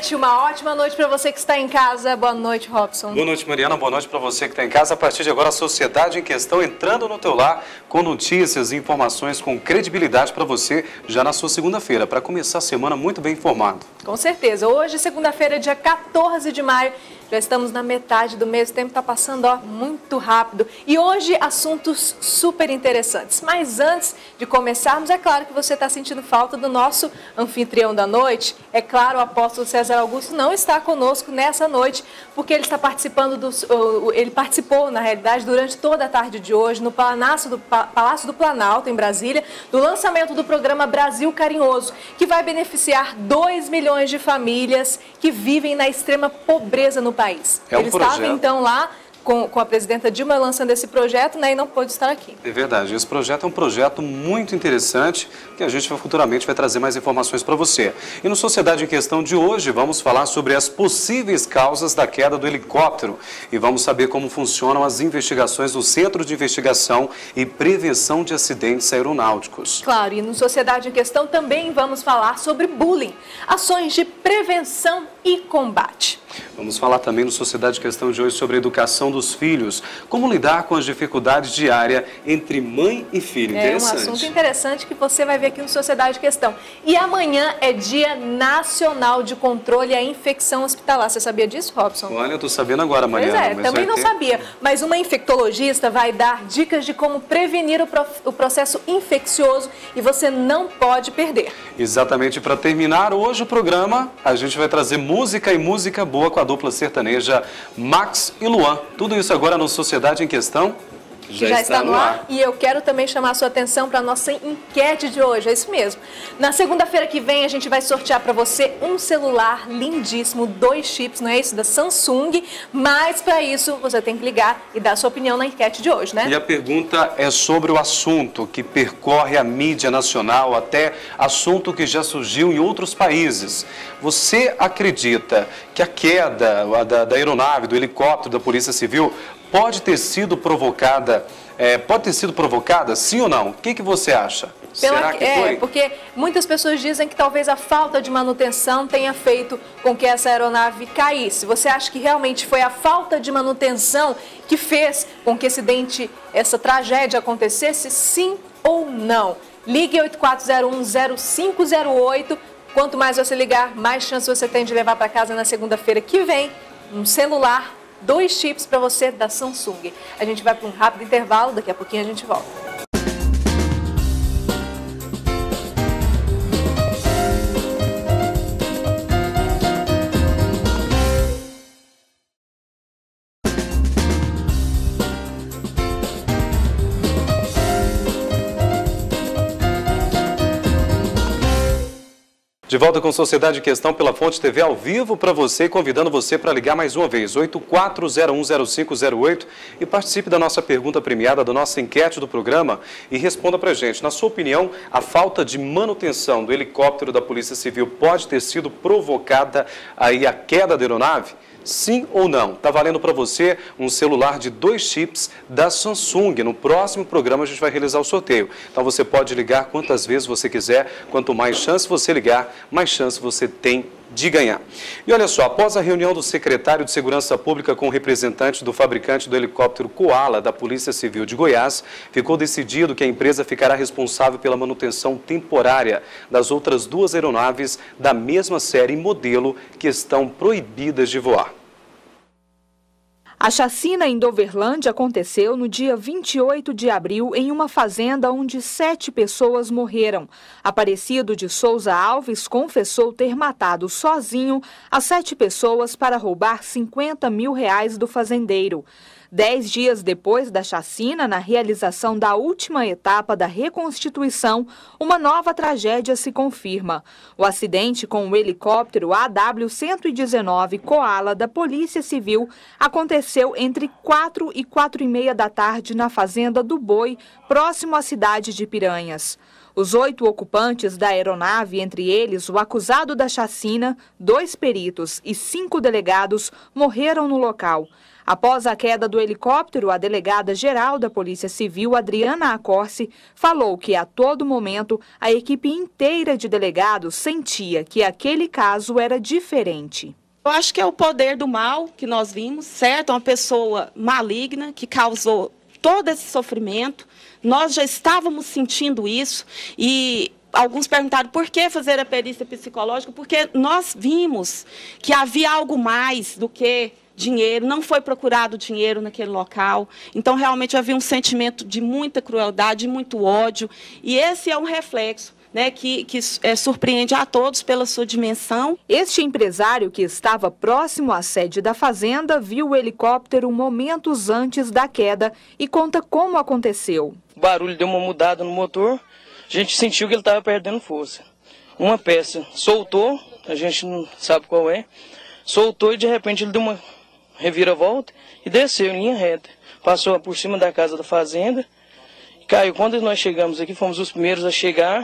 noite, uma ótima noite para você que está em casa. Boa noite, Robson. Boa noite, Mariana. Boa noite para você que está em casa. A partir de agora, a Sociedade em Questão entrando no teu lar com notícias e informações com credibilidade para você já na sua segunda-feira, para começar a semana muito bem informado. Com certeza. Hoje, segunda-feira, dia 14 de maio. Já estamos na metade do mês, o tempo está passando muito rápido. E hoje, assuntos super interessantes. Mas antes de começarmos, é claro que você está sentindo falta do nosso anfitrião da noite. É claro, o apóstolo César Augusto não está conosco nessa noite, porque ele está participando ele participou, na realidade, durante toda a tarde de hoje, no Palácio do Planalto, em Brasília, do lançamento do programa Brasil Carinhoso, que vai beneficiar 2 milhões de famílias que vivem na extrema pobreza no país. Ele estava, então, lá com a presidenta Dilma lançando esse projeto, né, e não pôde estar aqui. É verdade. Esse projeto é um projeto muito interessante que a gente futuramente vai trazer mais informações para você. E no Sociedade em Questão de hoje, vamos falar sobre as possíveis causas da queda do helicóptero e vamos saber como funcionam as investigações do Centro de Investigação e Prevenção de Acidentes Aeronáuticos. Claro, e no Sociedade em Questão também vamos falar sobre bullying, ações de prevenção e combate. Vamos falar também no Sociedade em Questão de hoje sobre a educação dos filhos, como lidar com as dificuldades diárias entre mãe e filho. É um assunto interessante que você vai ver aqui no Sociedade em Questão. E amanhã é Dia Nacional de Controle à Infecção Hospitalar. Você sabia disso, Robson? Olha, eu estou sabendo agora, Mariana. Pois é, também não sabia. Mas uma infectologista vai dar dicas de como prevenir o processo infeccioso e você não pode perder. Exatamente. Para terminar hoje o programa, a gente vai trazer música e música boa com a dupla sertaneja Max e Luan. Tudo isso agora no Sociedade em Questão já está no ar. E eu quero também chamar a sua atenção para a nossa enquete de hoje, é isso mesmo. Na segunda-feira que vem a gente vai sortear para você um celular lindíssimo, 2 chips, não é isso? Da Samsung, mas para isso você tem que ligar e dar a sua opinião na enquete de hoje, né? E a pergunta é sobre o assunto que percorre a mídia nacional, até assunto que já surgiu em outros países. Você acredita que a queda da aeronave, do helicóptero da Polícia Civil pode ter sido provocada, sim ou não? O que você acha? Será que foi? Porque muitas pessoas dizem que talvez a falta de manutenção tenha feito com que essa aeronave caísse. Você acha que realmente foi a falta de manutenção que fez com que essa tragédia acontecesse, sim ou não? Ligue 8401-0508. Quanto mais você ligar, mais chance você tem de levar para casa na segunda-feira que vem um celular, 2 chips para você da Samsung. A gente vai para um rápido intervalo, daqui a pouquinho a gente volta. De volta com Sociedade em Questão pela Fonte TV ao vivo para você, convidando você para ligar mais uma vez, 84010508 e participe da nossa pergunta premiada, da nossa enquete do programa e responda para a gente. Na sua opinião, a falta de manutenção do helicóptero da Polícia Civil pode ter sido provocada aí a queda da aeronave? Sim ou não? Está valendo para você um celular de 2 chips da Samsung. No próximo programa a gente vai realizar o sorteio. Então você pode ligar quantas vezes você quiser. Quanto mais chance você ligar, mais chance você tem de ganhar. E olha só, após a reunião do secretário de Segurança Pública com o representante do fabricante do helicóptero Koala da Polícia Civil de Goiás, ficou decidido que a empresa ficará responsável pela manutenção temporária das outras 2 aeronaves da mesma série e modelo que estão proibidas de voar. A chacina em Doverlândia aconteceu no dia 28 de abril em uma fazenda onde 7 pessoas morreram. Aparecido de Souza Alves confessou ter matado sozinho as 7 pessoas para roubar R$50 mil do fazendeiro. 10 dias depois da chacina, na realização da última etapa da reconstituição, uma nova tragédia se confirma. O acidente com o helicóptero AW-119 Koala da Polícia Civil aconteceu entre 4 e 4h30 da tarde na fazenda do Boi, próximo à cidade de Piranhas. Os 8 ocupantes da aeronave, entre eles o acusado da chacina, 2 peritos e 5 delegados, morreram no local. Após a queda do helicóptero, a delegada-geral da Polícia Civil, Adriana Accorsi, falou que a todo momento a equipe inteira de delegados sentia que aquele caso era diferente. Eu acho que é o poder do mal que nós vimos, certo? Uma pessoa maligna que causou todo esse sofrimento. Nós já estávamos sentindo isso e alguns perguntaram por que fazer a perícia psicológica, porque nós vimos que havia algo mais do que dinheiro, não foi procurado dinheiro naquele local. Então, realmente, havia um sentimento de muita crueldade, de muito ódio. E esse é um reflexo, né, que surpreende a todos pela sua dimensão. Este empresário, que estava próximo à sede da fazenda, viu o helicóptero momentos antes da queda e conta como aconteceu. O barulho deu uma mudada no motor, a gente sentiu que ele estava perdendo força. Uma peça soltou, a gente não sabe qual é, soltou e de repente ele deu uma reviravolta e desceu em linha reta. Passou por cima da casa da fazenda e caiu. Quando nós chegamos aqui, fomos os primeiros a chegar,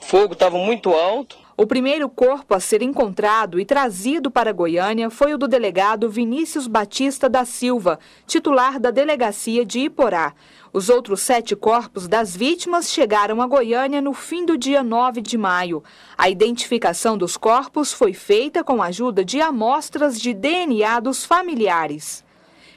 o fogo estava muito alto. O primeiro corpo a ser encontrado e trazido para Goiânia foi o do delegado Vinícius Batista da Silva, titular da delegacia de Iporá. Os outros 7 corpos das vítimas chegaram a Goiânia no fim do dia 9 de maio. A identificação dos corpos foi feita com a ajuda de amostras de DNA dos familiares.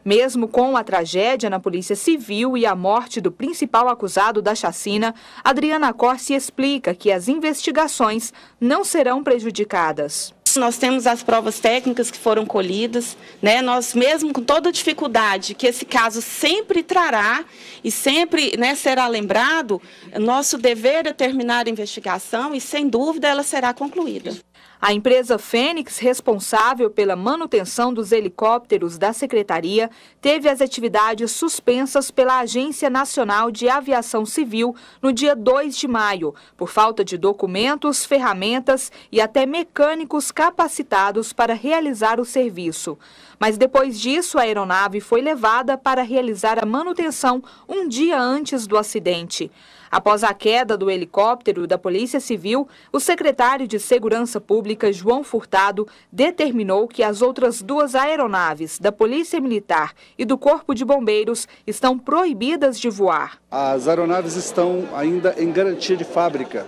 Mesmo com a tragédia na Polícia Civil e a morte do principal acusado da chacina, Adriana Accorsi explica que as investigações não serão prejudicadas. Nós temos as provas técnicas que foram colhidas, né? Nós, mesmo com toda a dificuldade que esse caso sempre trará e sempre, né, será lembrado, nosso dever é terminar a investigação e, sem dúvida, ela será concluída. A empresa Fênix, responsável pela manutenção dos helicópteros da Secretaria, teve as atividades suspensas pela Agência Nacional de Aviação Civil no dia 2 de maio, por falta de documentos, ferramentas e até mecânicos capacitados para realizar o serviço. Mas depois disso, a aeronave foi levada para realizar a manutenção um dia antes do acidente. Após a queda do helicóptero da Polícia Civil, o secretário de Segurança Pública, João Furtado, determinou que as outras 2 aeronaves da Polícia Militar e do Corpo de Bombeiros estão proibidas de voar. As aeronaves estão ainda em garantia de fábrica.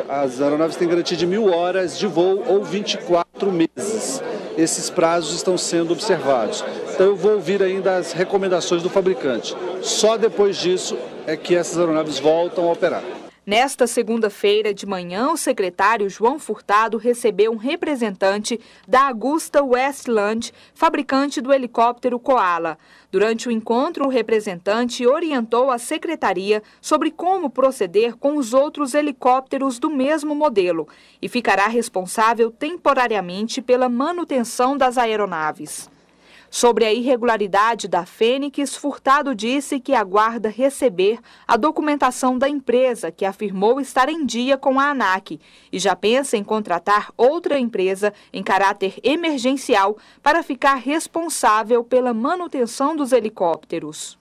As aeronaves têm garantia de 1000 horas de voo ou 24 meses. Esses prazos estão sendo observados. Então eu vou ouvir ainda as recomendações do fabricante. Só depois disso é que essas aeronaves voltam a operar. Nesta segunda-feira de manhã, o secretário João Furtado recebeu um representante da Augusta Westland, fabricante do helicóptero Koala. Durante o encontro, o representante orientou a secretaria sobre como proceder com os outros helicópteros do mesmo modelo e ficará responsável temporariamente pela manutenção das aeronaves. Sobre a irregularidade da Fênix, Furtado disse que aguarda receber a documentação da empresa, que afirmou estar em dia com a ANAC, e já pensa em contratar outra empresa em caráter emergencial para ficar responsável pela manutenção dos helicópteros.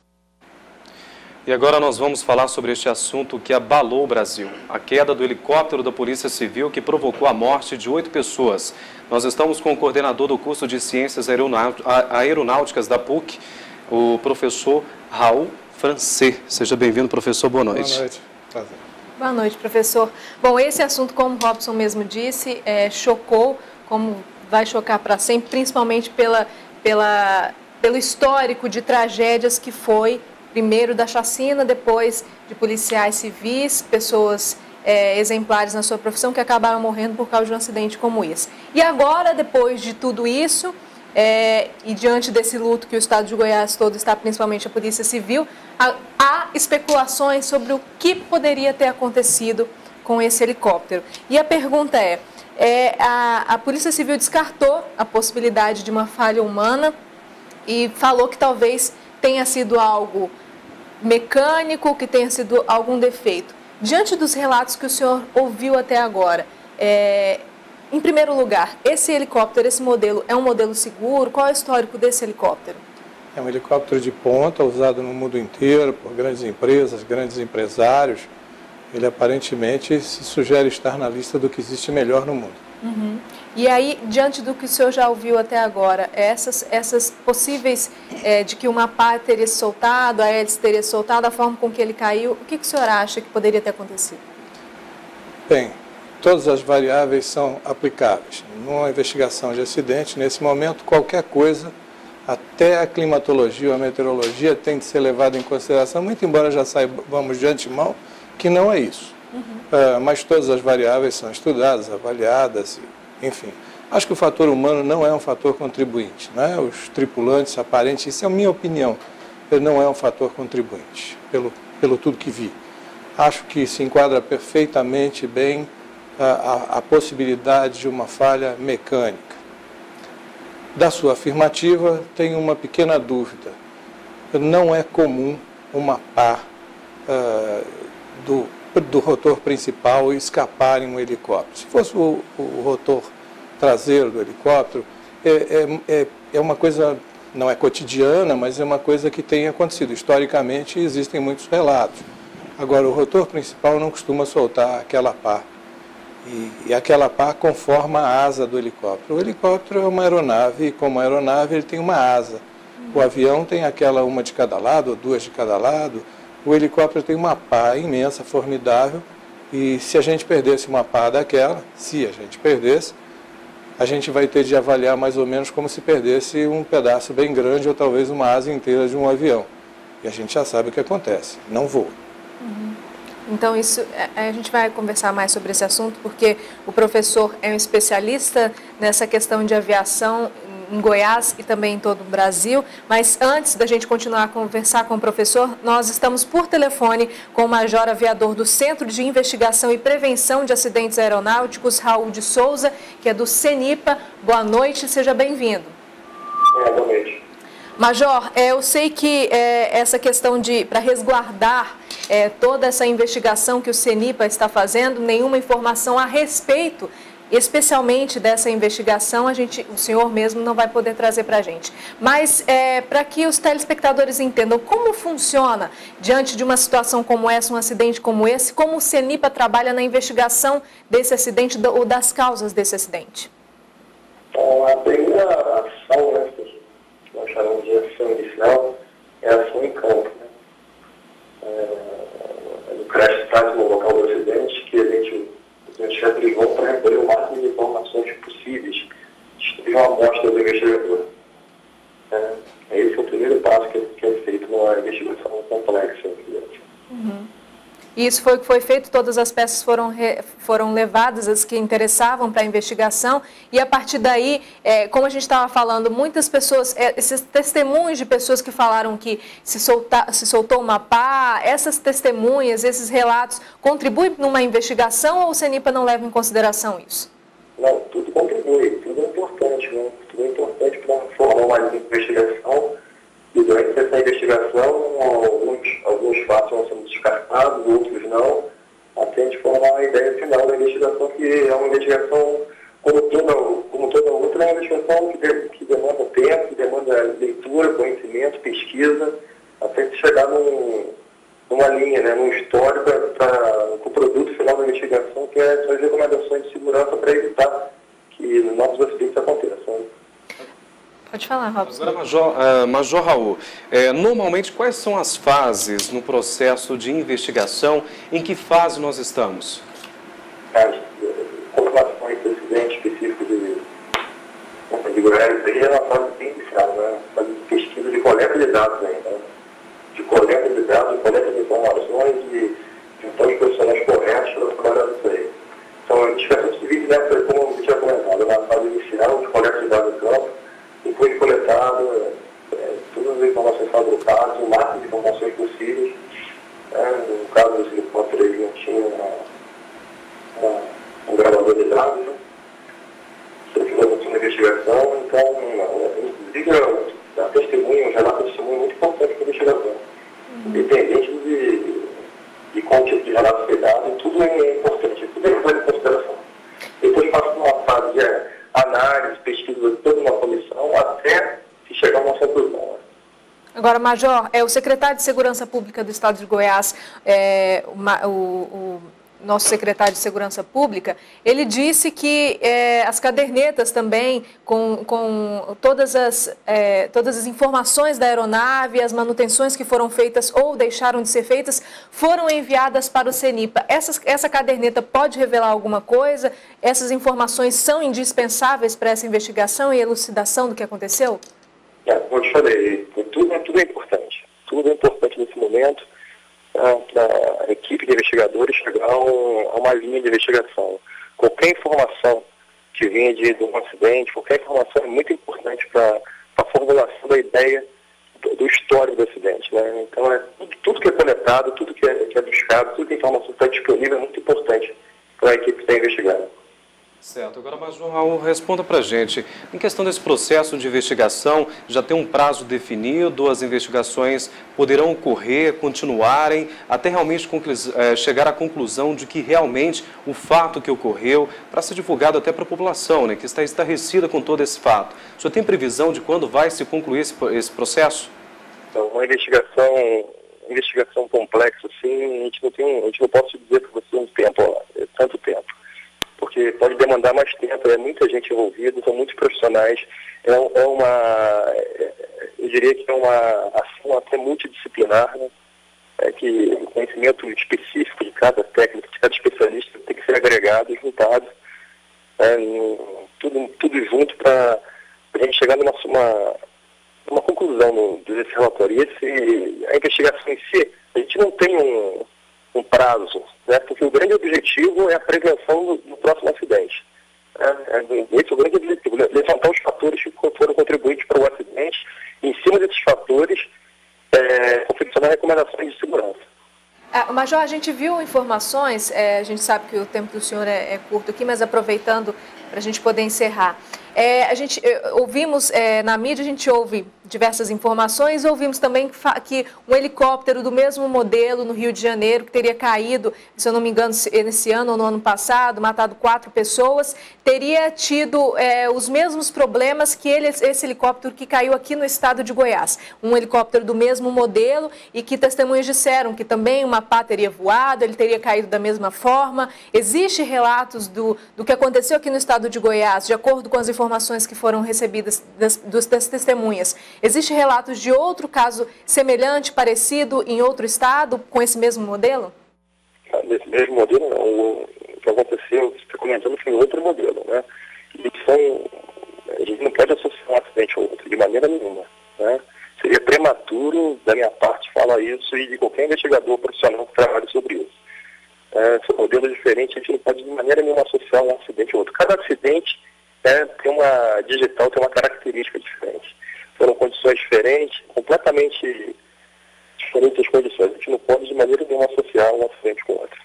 E agora nós vamos falar sobre este assunto que abalou o Brasil. A queda do helicóptero da Polícia Civil que provocou a morte de 8 pessoas. Nós estamos com o coordenador do curso de Ciências Aeronáuticas da PUC, o professor Raul Francê. Seja bem-vindo, professor. Boa noite. Boa noite. Prazer. Boa noite, professor. Bom, esse assunto, como o Robson mesmo disse, chocou, como vai chocar para sempre, principalmente pelo histórico de tragédias que foi, primeiro da chacina, depois de policiais civis, pessoas exemplares na sua profissão que acabaram morrendo por causa de um acidente como esse. E agora, depois de tudo isso, e diante desse luto que o estado de Goiás todo está, principalmente a Polícia Civil, há especulações sobre o que poderia ter acontecido com esse helicóptero. E a pergunta a Polícia Civil descartou a possibilidade de uma falha humana e falou que talvez tenha sido algo mecânico, que tenha sido algum defeito. Diante dos relatos que o senhor ouviu até agora, em primeiro lugar, esse helicóptero, esse modelo, é um modelo seguro? Qual é o histórico desse helicóptero? É um helicóptero de ponta, usado no mundo inteiro por grandes empresas, grandes empresários. Ele aparentemente se sugere estar na lista do que existe melhor no mundo. Uhum. E aí, diante do que o senhor já ouviu até agora, essas possíveis de que uma pá teria se soltado, a hélice teria se soltado, a forma com que ele caiu, o que o senhor acha que poderia ter acontecido? Bem, todas as variáveis são aplicáveis. Numa investigação de acidente, nesse momento, qualquer coisa, até a climatologia ou a meteorologia, tem de ser levada em consideração, muito embora já saibamos de antemão que não é isso. Uhum. Mas todas as variáveis são estudadas, avaliadas, enfim. Acho que o fator humano não é um fator contribuinte, né? Os tripulantes aparentes, isso é a minha opinião, ele não é um fator contribuinte, pelo tudo que vi. Acho que se enquadra perfeitamente bem a possibilidade de uma falha mecânica. Da sua afirmativa, tenho uma pequena dúvida. Não é comum uma pá do rotor principal escapar em um helicóptero. Se fosse o rotor traseiro do helicóptero, é uma coisa, não é cotidiana, mas é uma coisa que tem acontecido. Historicamente, existem muitos relatos. Agora, o rotor principal não costuma soltar aquela pá. E aquela pá conforma a asa do helicóptero. O helicóptero é uma aeronave, e como aeronave ele tem uma asa. O avião tem aquela uma de cada lado, ou duas de cada lado. O helicóptero tem uma pá imensa, formidável, e se a gente perdesse uma pá daquela, a gente vai ter de avaliar mais ou menos como se perdesse um pedaço bem grande ou talvez uma asa inteira de um avião. E a gente já sabe o que acontece, não voa. Uhum. Então, a gente vai conversar mais sobre esse assunto, porque o professor é um especialista nessa questão de aviação em Goiás e também em todo o Brasil. Mas antes da gente continuar a conversar com o professor, nós estamos por telefone com o major aviador do Centro de Investigação e Prevenção de Acidentes Aeronáuticos, Raul de Souza, que é do CENIPA. Boa noite, seja bem-vindo. Boa noite. Major, eu sei que essa questão para resguardar toda essa investigação que o CENIPA está fazendo, nenhuma informação a respeito, especialmente dessa investigação, o senhor mesmo não vai poder trazer para a gente. Mas para que os telespectadores entendam como funciona, diante de uma situação como essa, um acidente como esse, como o CENIPA trabalha na investigação desse acidente ou das causas desse acidente? Bom, a primeira ação, né, que nós chamamos de ação inicial, é a ação em campo. No crash site, no local do acidente, que a gente abrigou para recolher o máximo de informações possíveis, destruir uma amostra do investigador. Esse é o primeiro passo que é feito numa investigação complexa. Uhum. E isso foi o que foi feito, todas as peças foram levadas, as que interessavam para a investigação, e a partir daí, como a gente estava falando, muitas pessoas, esses testemunhos de pessoas que falaram que se soltou uma pá, essas testemunhas, esses relatos, contribuem numa investigação ou o CENIPA não leva em consideração isso? Não, tudo contribui, tudo é importante, né? Tudo é importante para formar uma investigação. E durante essa investigação, alguns fatos vão sendo descartados, outros não, até a gente formar a ideia final da investigação, que é uma investigação, como toda outra, é uma investigação que demanda tempo, que demanda leitura, conhecimento, pesquisa, até chegar numa linha, né, num histórico para o produto final da investigação, que são as recomendações de segurança para evitar que novos acidentes aconteçam. Pode falar, Robson. Agora, Major Raul, normalmente quais são as fases no processo de investigação? Em que fase nós estamos? As confirmações de acidente específico de Goiás aí é uma fase bem inicial, né? Fase de pesquisa de coleta de dados ainda, né? De coleta de dados, de coleta de informações e então os profissionais corretos para trabalhar isso aí. Então, a investigação se divide nessa, como eu tinha comentado, na fase inicial de coleta de dados em campo, depois de coletado, todas as informações são agrupadas, o máximo de informações possíveis. No caso desse helicóptero, ele não tinha um gravador de dados, né? Isso aqui não tinha investigação, então, inclusive, a testemunha, um relato de testemunha muito importante para a investigação. Independente de qual tipo de relato Agora, Major, o secretário de Segurança Pública do Estado de Goiás, o nosso secretário de Segurança Pública, ele disse que as cadernetas também, com todas as informações da aeronave, as manutenções que foram feitas ou deixaram de ser feitas, foram enviadas para o CENIPA. Essa caderneta pode revelar alguma coisa? Essas informações são indispensáveis para essa investigação e elucidação do que aconteceu? Como eu te falei, tudo é importante. Tudo é importante nesse momento para a equipe de investigadores chegar a uma linha de investigação. Qualquer informação que venha de um acidente, qualquer informação é muito importante para a formulação da ideia do histórico do acidente, né? Então, tudo que é coletado, tudo que é buscado, tudo que a informação que está disponível é muito importante para a equipe que está investigando. Certo. Agora, Major Raul, responda para a gente. Em questão desse processo de investigação, já tem um prazo definido? As investigações poderão ocorrer, continuarem, até realmente chegar à conclusão de que realmente o fato que ocorreu, para ser divulgado até para a população, né, que está estarrecida com todo esse fato. O senhor tem previsão de quando vai se concluir esse processo? Então, uma investigação complexa, assim, a gente não pode dizer para você tanto tempo. Porque pode demandar mais tempo, muita gente envolvida, são muitos profissionais, eu diria que é uma ação até multidisciplinar, né? Que o conhecimento específico de cada técnico, de cada especialista tem que ser agregado e juntado, tudo junto para a gente chegar numa conclusão desse relatório. E a investigação em si, a gente não tem um prazo, né? Porque o grande objetivo é a prevenção do próximo acidente. Esse é o grande objetivo, levantar os fatores que foram contribuintes para o acidente e, em cima desses fatores, confeccionar recomendações de segurança. Major, a gente viu informações, a gente sabe que o tempo do senhor é curto aqui, mas aproveitando para a gente poder encerrar. Ouvimos na mídia, a gente ouve diversas informações, ouvimos também que um helicóptero do mesmo modelo no Rio de Janeiro, que teria caído, se eu não me engano, nesse ano ou no ano passado, matado 4 pessoas, teria tido os mesmos problemas que esse helicóptero que caiu aqui no estado de Goiás. Um helicóptero do mesmo modelo e que testemunhas disseram que também uma pá teria voado, ele teria caído da mesma forma. Existem relatos do que aconteceu aqui no estado de Goiás, de acordo com as informações que foram recebidas das testemunhas. Existem relatos de outro caso semelhante, parecido, em outro estado, com esse mesmo modelo? Desse mesmo modelo, não. O que aconteceu, você está comentando, foi outro modelo, né? A gente não pode associar um acidente ao outro, de maneira nenhuma, né? Seria prematuro da minha parte falar isso e de qualquer investigador profissional que trabalhe sobre isso. São modelos diferentes, a gente não pode de maneira nenhuma associar um acidente ao outro. Cada acidente tem uma característica diferente. Foram condições diferentes, completamente diferentes as condições. A gente não pode de maneira nenhuma associar um acidente com o outro.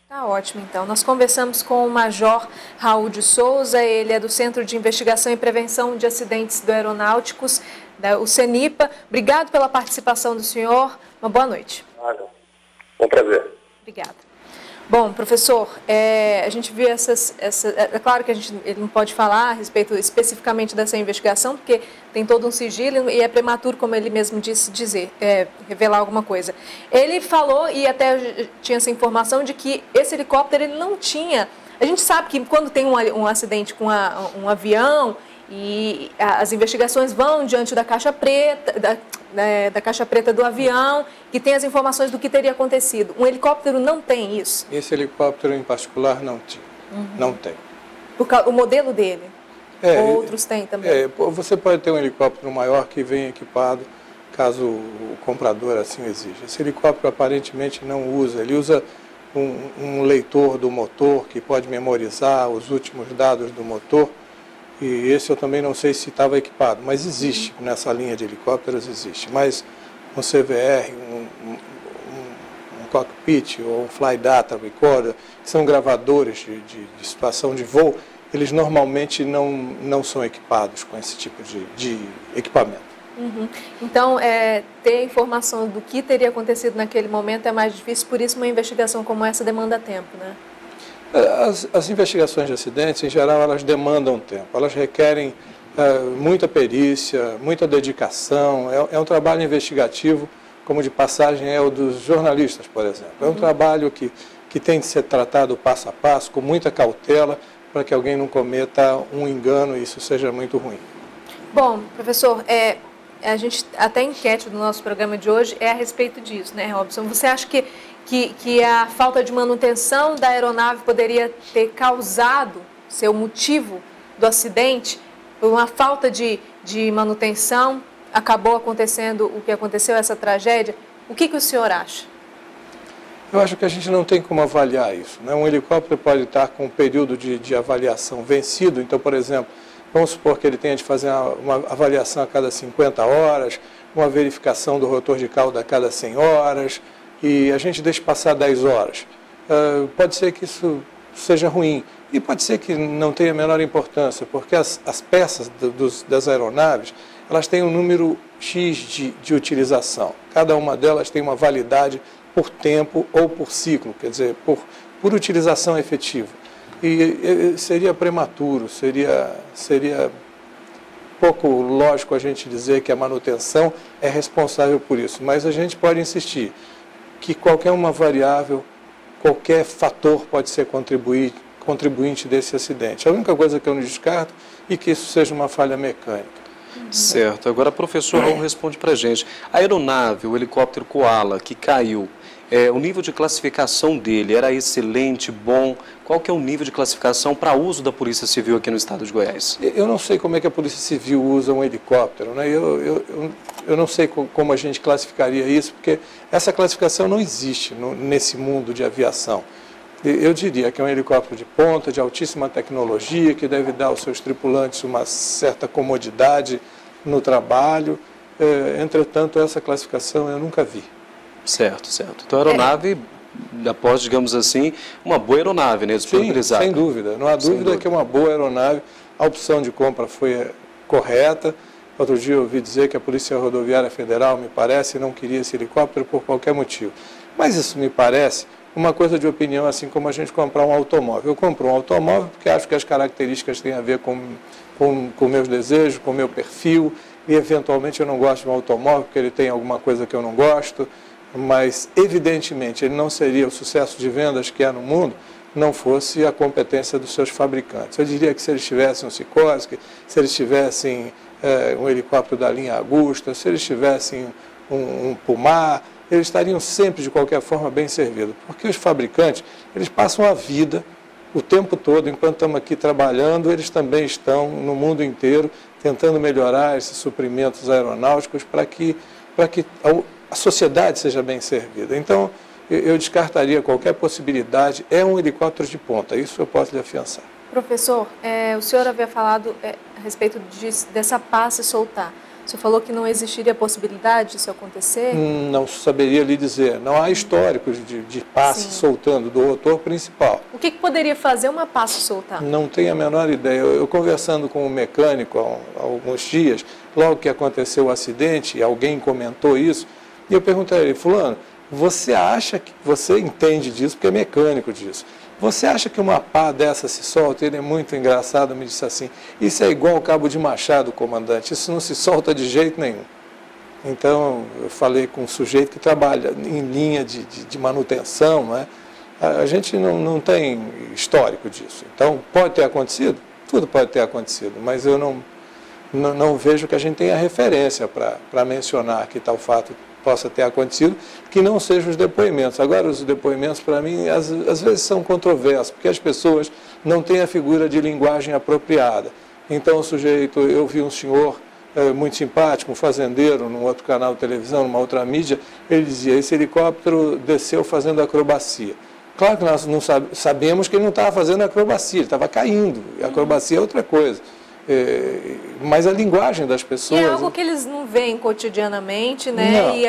Tá ótimo, então. Nós conversamos com o Major Raul de Souza, ele é do Centro de Investigação e Prevenção de Acidentes do Aeronáuticos, o CENIPA. Obrigado pela participação do senhor. Uma boa noite. Um prazer. Obrigada. Bom, professor, a gente viu é claro que ele não pode falar a respeito especificamente dessa investigação, porque tem todo um sigilo e é prematuro, como ele mesmo disse, revelar alguma coisa. Ele falou, e até tinha essa informação, de que esse helicóptero ele não tinha... A gente sabe que quando tem um acidente com um avião, e as investigações vão diante da caixa preta, da caixa preta do avião, que tem as informações do que teria acontecido. Um helicóptero não tem isso? Esse helicóptero em particular não tinha. Não tem. O modelo dele? Outros têm também? Você pode ter um helicóptero maior que vem equipado, caso o comprador assim exija. Esse helicóptero aparentemente não usa. Ele usa um leitor do motor que pode memorizar os últimos dados do motor. E esse eu também não sei se estava equipado, mas existe, nessa linha de helicópteros existe. Mas um CVR, um cockpit ou um fly data recorder, que são gravadores de situação de voo, eles normalmente não são equipados com esse tipo de equipamento. Então, ter informação do que teria acontecido naquele momento é mais difícil, por isso uma investigação como essa demanda tempo, né? As investigações de acidentes, em geral, elas demandam tempo, elas requerem muita perícia, muita dedicação, é um trabalho investigativo, como de passagem é o dos jornalistas, por exemplo. É um trabalho que tem de ser tratado passo a passo, com muita cautela, para que alguém não cometa um engano e isso seja muito ruim. Bom, professor, a gente, até a enquete do nosso programa de hoje é a respeito disso, né, Robson? Você acha que a falta de manutenção da aeronave poderia ter causado, ser o motivo do acidente? Por uma falta de manutenção, acabou acontecendo o que aconteceu, essa tragédia? O que o senhor acha? Eu acho que a gente não tem como avaliar isso, né? Um helicóptero pode estar com um período de avaliação vencido, então, por exemplo, vamos supor que ele tenha de fazer uma avaliação a cada 50 horas, uma verificação do rotor de cauda a cada 100 horas, e a gente deixa passar 10 horas. Pode ser que isso seja ruim. E pode ser que não tenha a menor importância, porque as peças das aeronaves, elas têm um número X de utilização. Cada uma delas tem uma validade por tempo ou por ciclo, quer dizer, por utilização efetiva. E seria prematuro, seria pouco lógico a gente dizer que a manutenção é responsável por isso. Mas a gente pode insistir que qualquer uma variável, qualquer fator pode ser contribuinte desse acidente. A única coisa que eu não descarto é que isso seja uma falha mecânica. Certo. Agora, professor, Raul responde para a gente. A aeronave, o helicóptero Koala, que caiu, o nível de classificação dele era excelente, bom? Qual que é o nível de classificação para uso da Polícia Civil aqui no estado de Goiás? Eu não sei como é que a Polícia Civil usa um helicóptero, né? Eu não sei como a gente classificaria isso, porque essa classificação não existe nesse mundo de aviação. Eu diria que é um helicóptero de ponta, de altíssima tecnologia, que deve dar aos seus tripulantes uma certa comodidade no trabalho. Entretanto, essa classificação eu nunca vi. Certo, certo. Então a aeronave, após, digamos assim, uma boa aeronave, né? Disponibilizada. Sim, sem dúvida. Não há dúvida que é uma boa aeronave. A opção de compra foi correta. Outro dia eu ouvi dizer que a Polícia Rodoviária Federal, me parece, não queria esse helicóptero por qualquer motivo. Mas isso me parece uma coisa de opinião, assim como a gente comprar um automóvel. Eu compro um automóvel porque acho que as características têm a ver com meus desejos, com o meu perfil, e eventualmente eu não gosto de um automóvel porque ele tem alguma coisa que eu não gosto, mas evidentemente ele não seria o sucesso de vendas que há no mundo não fosse a competência dos seus fabricantes. Eu diria que se eles tivessem um Sikorsky, se eles tivessem um helicóptero da linha Agusta, se eles tivessem um Puma, eles estariam sempre, de qualquer forma, bem servidos. Porque os fabricantes, eles passam a vida, o tempo todo, enquanto estamos aqui trabalhando, eles também estão no mundo inteiro tentando melhorar esses suprimentos aeronáuticos para que a sociedade seja bem servida. Então, eu descartaria qualquer possibilidade. É um helicóptero de ponta, isso eu posso lhe afiançar. Professor, o senhor havia falado a respeito dessa pá se soltar. O senhor falou que não existiria a possibilidade disso acontecer? Não saberia lhe dizer. Não há históricos de pá se soltando do rotor principal. O que poderia fazer uma pá se soltar? Não tenho a menor ideia. Eu conversando com um mecânico há alguns dias, logo que aconteceu o acidente, alguém comentou isso, e eu perguntei a ele, fulano, você acha que você entende disso, porque é mecânico disso. Você acha que uma pá dessa se solta? Ele é muito engraçado, me disse assim, isso é igual ao cabo de machado, comandante, isso não se solta de jeito nenhum. Então, eu falei com um sujeito que trabalha em linha de manutenção, não é? A gente não tem histórico disso. Então, pode ter acontecido? Tudo pode ter acontecido, mas eu não vejo que a gente tenha referência para mencionar que tal fato possa ter acontecido, que não sejam os depoimentos. Agora, os depoimentos, para mim, às vezes são controversos, porque as pessoas não têm a figura de linguagem apropriada. Então, o sujeito, eu vi um senhor muito simpático, um fazendeiro, num outro canal de televisão, numa outra mídia, ele dizia, esse helicóptero desceu fazendo acrobacia. Claro que nós não sabemos que ele não estava fazendo acrobacia, ele estava caindo, e acrobacia é outra coisa. Mas a linguagem das pessoas... E é algo que eles não veem cotidianamente, né? Não. E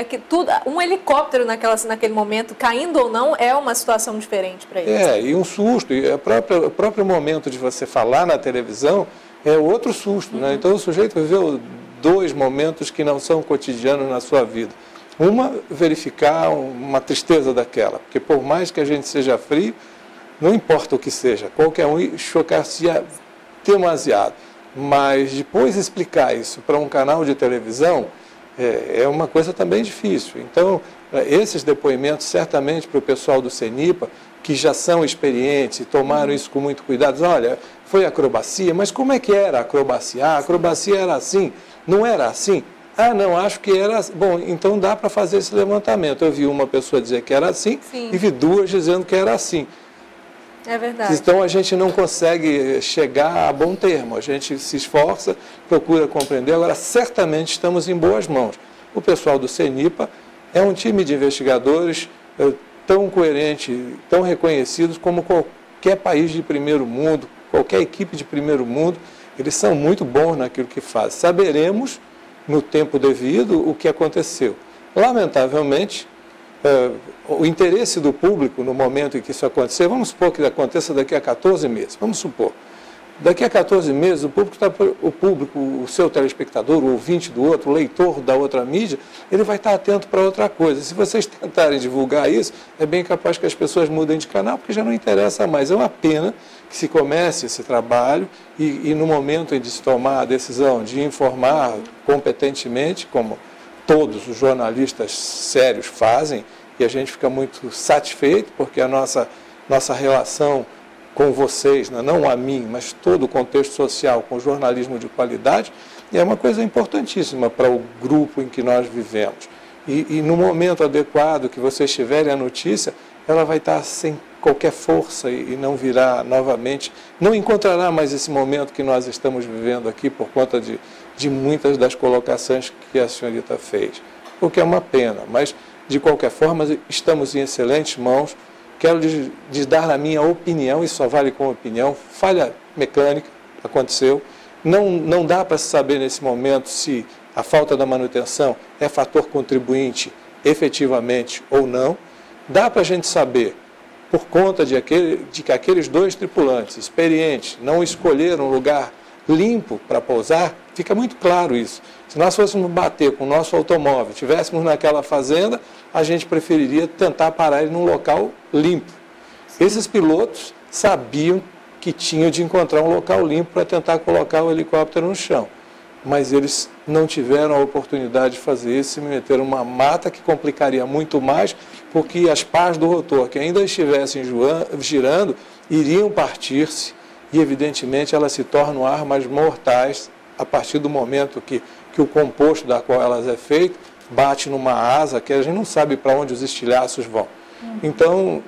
um helicóptero naquele momento, caindo ou não, é uma situação diferente para eles. E um susto. E o próprio momento de você falar na televisão é outro susto, né? Então o sujeito viveu dois momentos que não são cotidianos na sua vida. Uma, verificar uma tristeza daquela, porque por mais que a gente seja frio, não importa o que seja, qualquer um chocar-se demasiado. Mas depois explicar isso para um canal de televisão é uma coisa também difícil. Então, esses depoimentos, certamente para o pessoal do CENIPA, que já são experientes e tomaram isso com muito cuidado, olha, foi acrobacia, mas como é que era a acrobacia? Ah, a acrobacia era assim, não era assim? Ah, não, acho que era assim. Bom, então dá para fazer esse levantamento. Eu vi uma pessoa dizer que era assim, sim, e vi duas dizendo que era assim. É verdade. Então a gente não consegue chegar a bom termo, a gente se esforça, procura compreender. Agora, certamente estamos em boas mãos. O pessoal do CENIPA é um time de investigadores tão coerente, tão reconhecidos como qualquer país de primeiro mundo, qualquer equipe de primeiro mundo. Eles são muito bons naquilo que fazem. Saberemos, no tempo devido, o que aconteceu. Lamentavelmente, o interesse do público no momento em que isso acontecer, vamos supor que aconteça daqui a 14 meses, vamos supor. Daqui a 14 meses, o público, o seu telespectador, o ouvinte do outro, o leitor da outra mídia, ele vai estar atento para outra coisa. Se vocês tentarem divulgar isso, é bem capaz que as pessoas mudem de canal, porque já não interessa mais. É uma pena que se comece esse trabalho e no momento em de se tomar a decisão de informar competentemente, como todos os jornalistas sérios fazem, e a gente fica muito satisfeito, porque a nossa relação com vocês, não a mim, mas todo o contexto social, com jornalismo de qualidade, é uma coisa importantíssima para o grupo em que nós vivemos. E no momento adequado que vocês tiverem a notícia, ela vai estar sem qualquer força e não virá novamente, não encontrará mais esse momento que nós estamos vivendo aqui por conta de muitas das colocações que a senhorita fez, o que é uma pena, mas de qualquer forma estamos em excelentes mãos. Quero lhes dar a minha opinião, isso só vale com opinião, falha mecânica aconteceu, não dá para se saber nesse momento se a falta da manutenção é fator contribuinte efetivamente ou não. Dá para a gente saber, por conta de que aqueles dois tripulantes experientes não escolheram um lugar limpo para pousar, fica muito claro isso. Se nós fôssemos bater com o nosso automóvel, estivéssemos naquela fazenda, a gente preferiria tentar parar ele num local limpo. Esses pilotos sabiam que tinham de encontrar um local limpo para tentar colocar o helicóptero no chão. Mas eles não tiveram a oportunidade de fazer isso, se meteram numa mata que complicaria muito mais, porque as pás do rotor que ainda estivessem girando iriam partir-se e, evidentemente, elas se tornam armas mortais a partir do momento que o composto da qual elas é feito bate numa asa que a gente não sabe para onde os estilhaços vão. Então,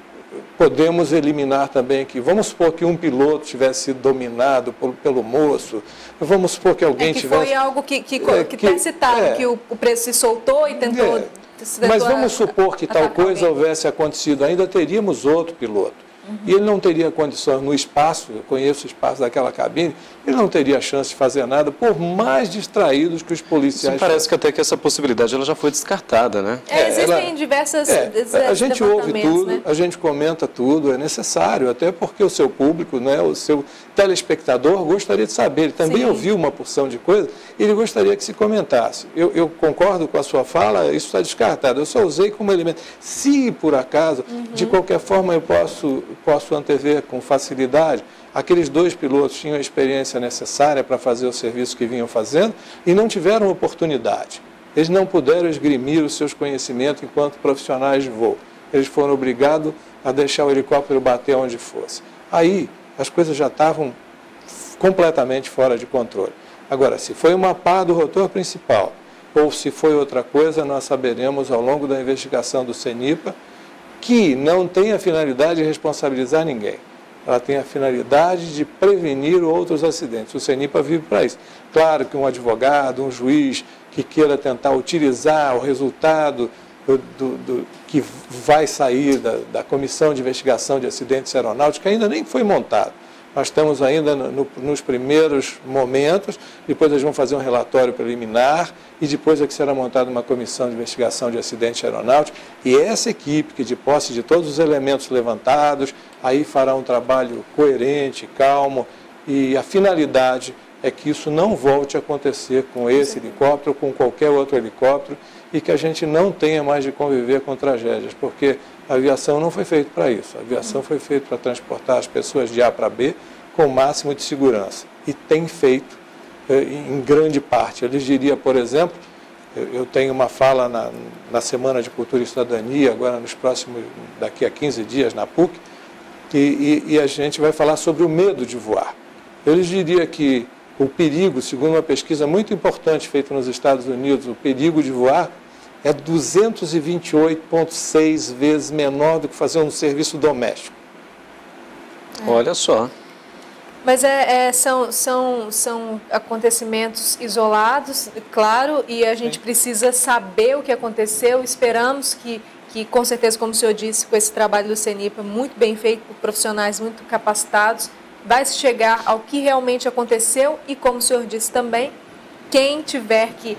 podemos eliminar também que, vamos supor que um piloto tivesse sido dominado pelo moço, vamos supor que alguém tivesse... Foi algo que está citado, que o preço se soltou e tentou... Mas vamos supor que tal coisa houvesse acontecido, ainda teríamos outro piloto. E ele não teria condições no espaço, eu conheço o espaço daquela cabine, ele não teria chance de fazer nada, por mais distraídos que os policiais... Isso parece que até que essa possibilidade ela já foi descartada, né? Existem diversas... a gente ouve tudo, né? A gente comenta tudo, é necessário, até porque o seu público, né, o seu telespectador gostaria de saber, ele também ouviu uma porção de coisas, e ele gostaria que se comentasse. Eu concordo com a sua fala, isso está descartado, eu só usei como elemento. Se, por acaso, de qualquer forma eu posso antever com facilidade, aqueles dois pilotos tinham a experiência necessária para fazer o serviço que vinham fazendo e não tiveram oportunidade. Eles não puderam esgrimir os seus conhecimentos enquanto profissionais de voo. Eles foram obrigados a deixar o helicóptero bater onde fosse. Aí, as coisas já estavam completamente fora de controle. Agora, se foi uma pá do rotor principal ou se foi outra coisa, nós saberemos ao longo da investigação do CENIPA, que não tem a finalidade de responsabilizar ninguém. Ela tem a finalidade de prevenir outros acidentes. O CENIPA vive para isso. Claro que um advogado, um juiz que queira tentar utilizar o resultado que vai sair da Comissão de Investigação de Acidentes Aeronáuticos, que ainda nem foi montado. Nós estamos ainda nos primeiros momentos, depois eles vão fazer um relatório preliminar e depois é que será montada uma comissão de investigação de acidentes aeronáuticos. E essa equipe, que de posse de todos os elementos levantados, aí fará um trabalho coerente, calmo, e a finalidade é que isso não volte a acontecer com esse helicóptero, com qualquer outro helicóptero, e que a gente não tenha mais de conviver com tragédias, porque a aviação não foi feita para isso. A aviação foi feita para transportar as pessoas de A para B com o máximo de segurança. E tem feito em grande parte. Eu lhes diria, por exemplo, eu tenho uma fala na Semana de Cultura e Cidadania, agora daqui a 15 dias na PUC, e a gente vai falar sobre o medo de voar. Eu lhes diria que o perigo, segundo uma pesquisa muito importante feita nos Estados Unidos, o perigo de voar é 228,6 vezes menor do que fazer um serviço doméstico. Olha só. Mas são acontecimentos isolados, claro, e a gente precisa saber o que aconteceu. Esperamos que com certeza, como o senhor disse, com esse trabalho do CENIPA, muito bem feito por profissionais muito capacitados, vai se chegar ao que realmente aconteceu e, como o senhor disse também, quem tiver que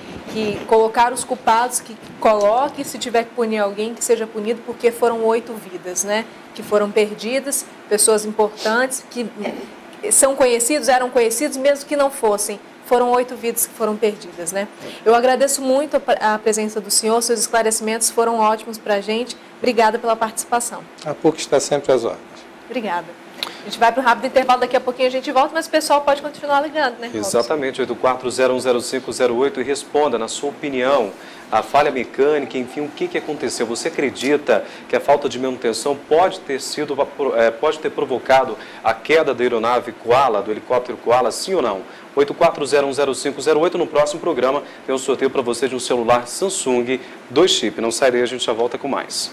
colocar os culpados, que coloque, se tiver que punir alguém, que seja punido, porque foram 8 vidas, né, que foram perdidas, pessoas importantes, que são conhecidos, eram conhecidos, mesmo que não fossem. Foram 8 vidas que foram perdidas, né? Eu agradeço muito a presença do senhor, seus esclarecimentos foram ótimos para a gente. Obrigada pela participação. A PUC está sempre às ordens. Obrigada. A gente vai para um rápido intervalo, daqui a pouquinho a gente volta, mas o pessoal pode continuar ligando, né? Exatamente, 84010508 e responda, na sua opinião, a falha mecânica, enfim, o que aconteceu? Você acredita que a falta de manutenção pode ter provocado a queda da aeronave Koala, do helicóptero Koala, sim ou não? 84010508, no próximo programa tem um sorteio para você de um celular Samsung 2 chip. Não sai daí, a gente já volta com mais.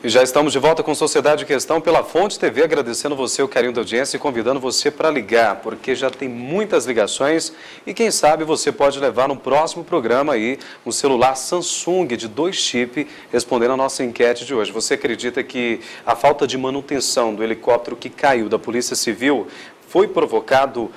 E já estamos de volta com Sociedade em Questão pela Fonte TV, agradecendo você o carinho da audiência e convidando você para ligar, porque já tem muitas ligações e quem sabe você pode levar no próximo programa aí um celular Samsung de 2 chip, respondendo a nossa enquete de hoje. Você acredita que a falta de manutenção do helicóptero que caiu da Polícia Civil foi provocado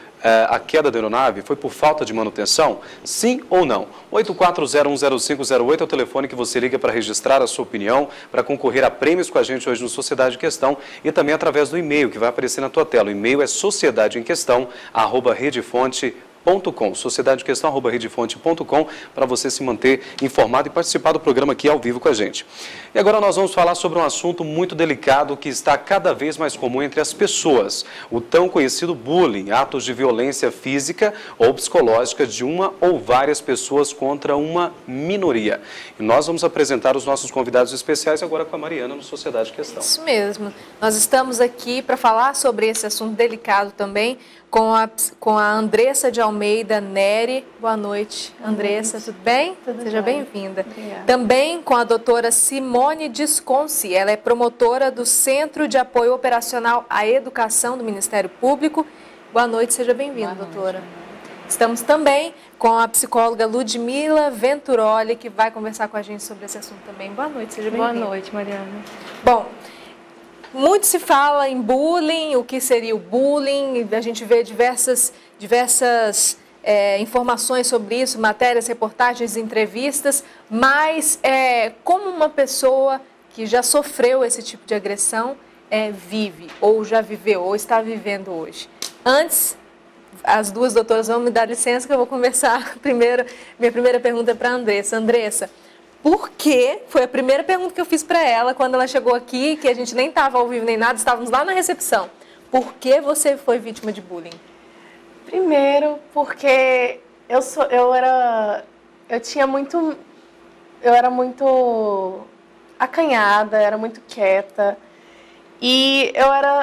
a queda da aeronave? Foi por falta de manutenção? Sim ou não? 84010508 é o telefone que você liga para registrar a sua opinião, para concorrer a prêmios com a gente hoje no Sociedade em Questão e também através do e-mail que vai aparecer na tua tela. O e-mail é sociedadeemquestão@redefonte.com. sociedadeemquestão@redefonte.com, para você se manter informado e participar do programa aqui ao vivo com a gente. E agora nós vamos falar sobre um assunto muito delicado que está cada vez mais comum entre as pessoas, o tão conhecido bullying, atos de violência física ou psicológica de uma ou várias pessoas contra uma minoria. E nós vamos apresentar os nossos convidados especiais agora com a Mariana no Sociedade em Questão. Isso mesmo. Nós estamos aqui para falar sobre esse assunto delicado também com a Andressa de Almeida Neri. Boa noite, Andressa, tudo bem? Seja bem-vinda. Também com a doutora Simone Disconci, ela é promotora do Centro de Apoio Operacional à Educação do Ministério Público. Boa noite, seja bem-vinda, doutora. Estamos também com a psicóloga Ludmila Venturoli, que vai conversar com a gente sobre esse assunto também. Boa noite, seja bem-vinda. Boa noite, Mariana. Bom, muito se fala em bullying, o que seria o bullying, a gente vê diversas informações sobre isso, matérias, reportagens, entrevistas, mas como uma pessoa que já sofreu esse tipo de agressão vive, ou já viveu, ou está vivendo hoje. Antes, as duas doutoras vão me dar licença que eu vou conversar primeiro. Minha primeira pergunta é para a Andressa. Andressa, por que? Foi a primeira pergunta que eu fiz para ela quando ela chegou aqui, que a gente nem estava ao vivo nem nada, estávamos lá na recepção. Por que você foi vítima de bullying? Primeiro, porque eu era muito acanhada, era muito quieta. E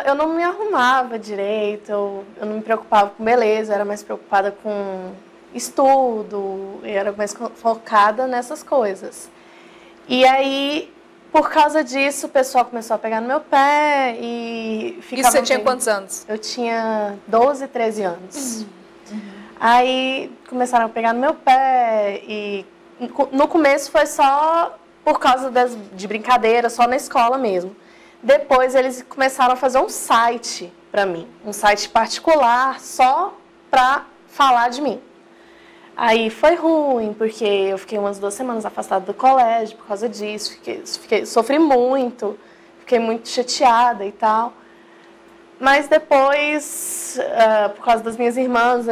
eu não me arrumava direito, eu não me preocupava com beleza, eu era mais preocupada com estudo, eu era mais focada nessas coisas. E aí, por causa disso, o pessoal começou a pegar no meu pé e ficava... Isso você tinha quantos anos? Eu tinha 12, 13 anos. Aí começaram a pegar no meu pé e no começo foi só por causa de brincadeira, só na escola mesmo. Depois eles começaram a fazer um site para mim, um site particular só para falar de mim. Aí foi ruim, porque eu fiquei umas 2 semanas afastada do colégio por causa disso, sofri muito, fiquei muito chateada e tal. Mas depois, por causa das minhas irmãs,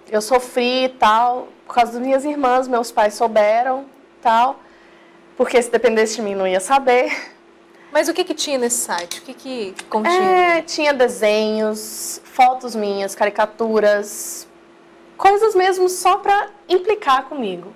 eu sofri e tal. Por causa das minhas irmãs, meus pais souberam tal. Porque se dependesse de mim, não ia saber. Mas o que tinha nesse site? O que continha? Tinha desenhos, fotos minhas, caricaturas, coisas mesmo só para implicar comigo.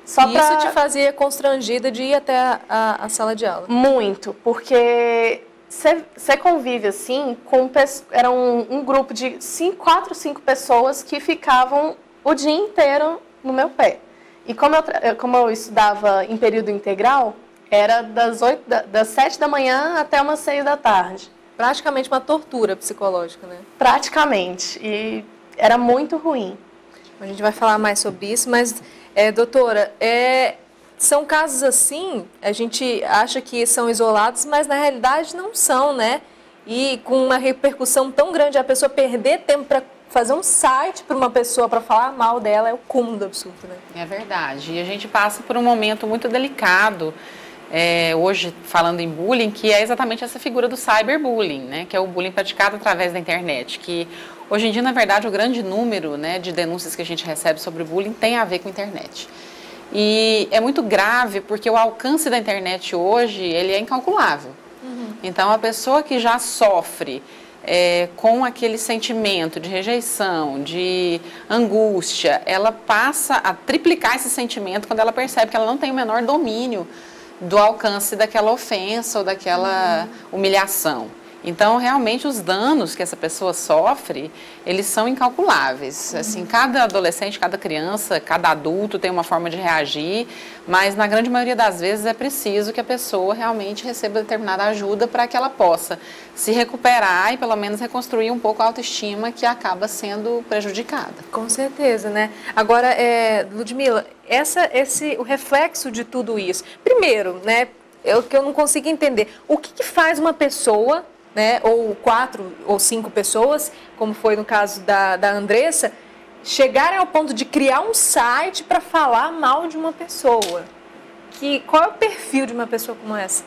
Isso te fazia constrangida de ir até a sala de aula? Muito, porque você convive assim com... Era um grupo de 4 ou 5 pessoas que ficavam o dia inteiro no meu pé. E como eu estudava em período integral, era das 7 da manhã até umas 6 da tarde. Praticamente uma tortura psicológica, né? Praticamente. E era muito ruim. A gente vai falar mais sobre isso, mas, doutora, são casos assim, a gente acha que são isolados, mas na realidade não são, né? E com uma repercussão tão grande, a pessoa perder tempo para fazer um site para uma pessoa para falar mal dela é o cúmulo do absurdo, né? É verdade. E a gente passa por um momento muito delicado, hoje falando em bullying, que é exatamente essa figura do cyberbullying, né? Que é o bullying praticado através da internet, que hoje em dia, na verdade, o grande número, né, de denúncias que a gente recebe sobre bullying tem a ver com a internet. E é muito grave porque o alcance da internet hoje, ele é incalculável. Então, a pessoa que já sofre com aquele sentimento de rejeição, de angústia, ela passa a triplicar esse sentimento quando ela percebe que ela não tem o menor domínio do alcance daquela ofensa ou daquela humilhação. Então, realmente, os danos que essa pessoa sofre, eles são incalculáveis. Assim, cada adolescente, cada criança, cada adulto tem uma forma de reagir, mas na grande maioria das vezes é preciso que a pessoa realmente receba determinada ajuda para que ela possa se recuperar e pelo menos reconstruir um pouco a autoestima que acaba sendo prejudicada. Com certeza, né? Agora, Ludmila, o reflexo de tudo isso, primeiro, né, o que eu não consigo entender, o que faz uma pessoa, né, ou 4 ou 5 pessoas, como foi no caso da Andressa, chegarem ao ponto de criar um site para falar mal de uma pessoa? Qual é o perfil de uma pessoa como essa?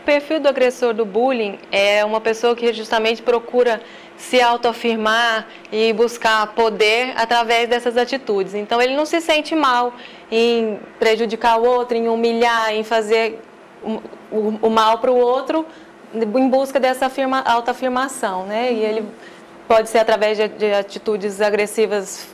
O perfil do agressor do bullying é uma pessoa que justamente procura se autoafirmar e buscar poder através dessas atitudes. Então, ele não se sente mal em prejudicar o outro, em humilhar, em fazer o mal para o outro, em busca dessa autoafirmação, né? E ele pode ser através de atitudes agressivas,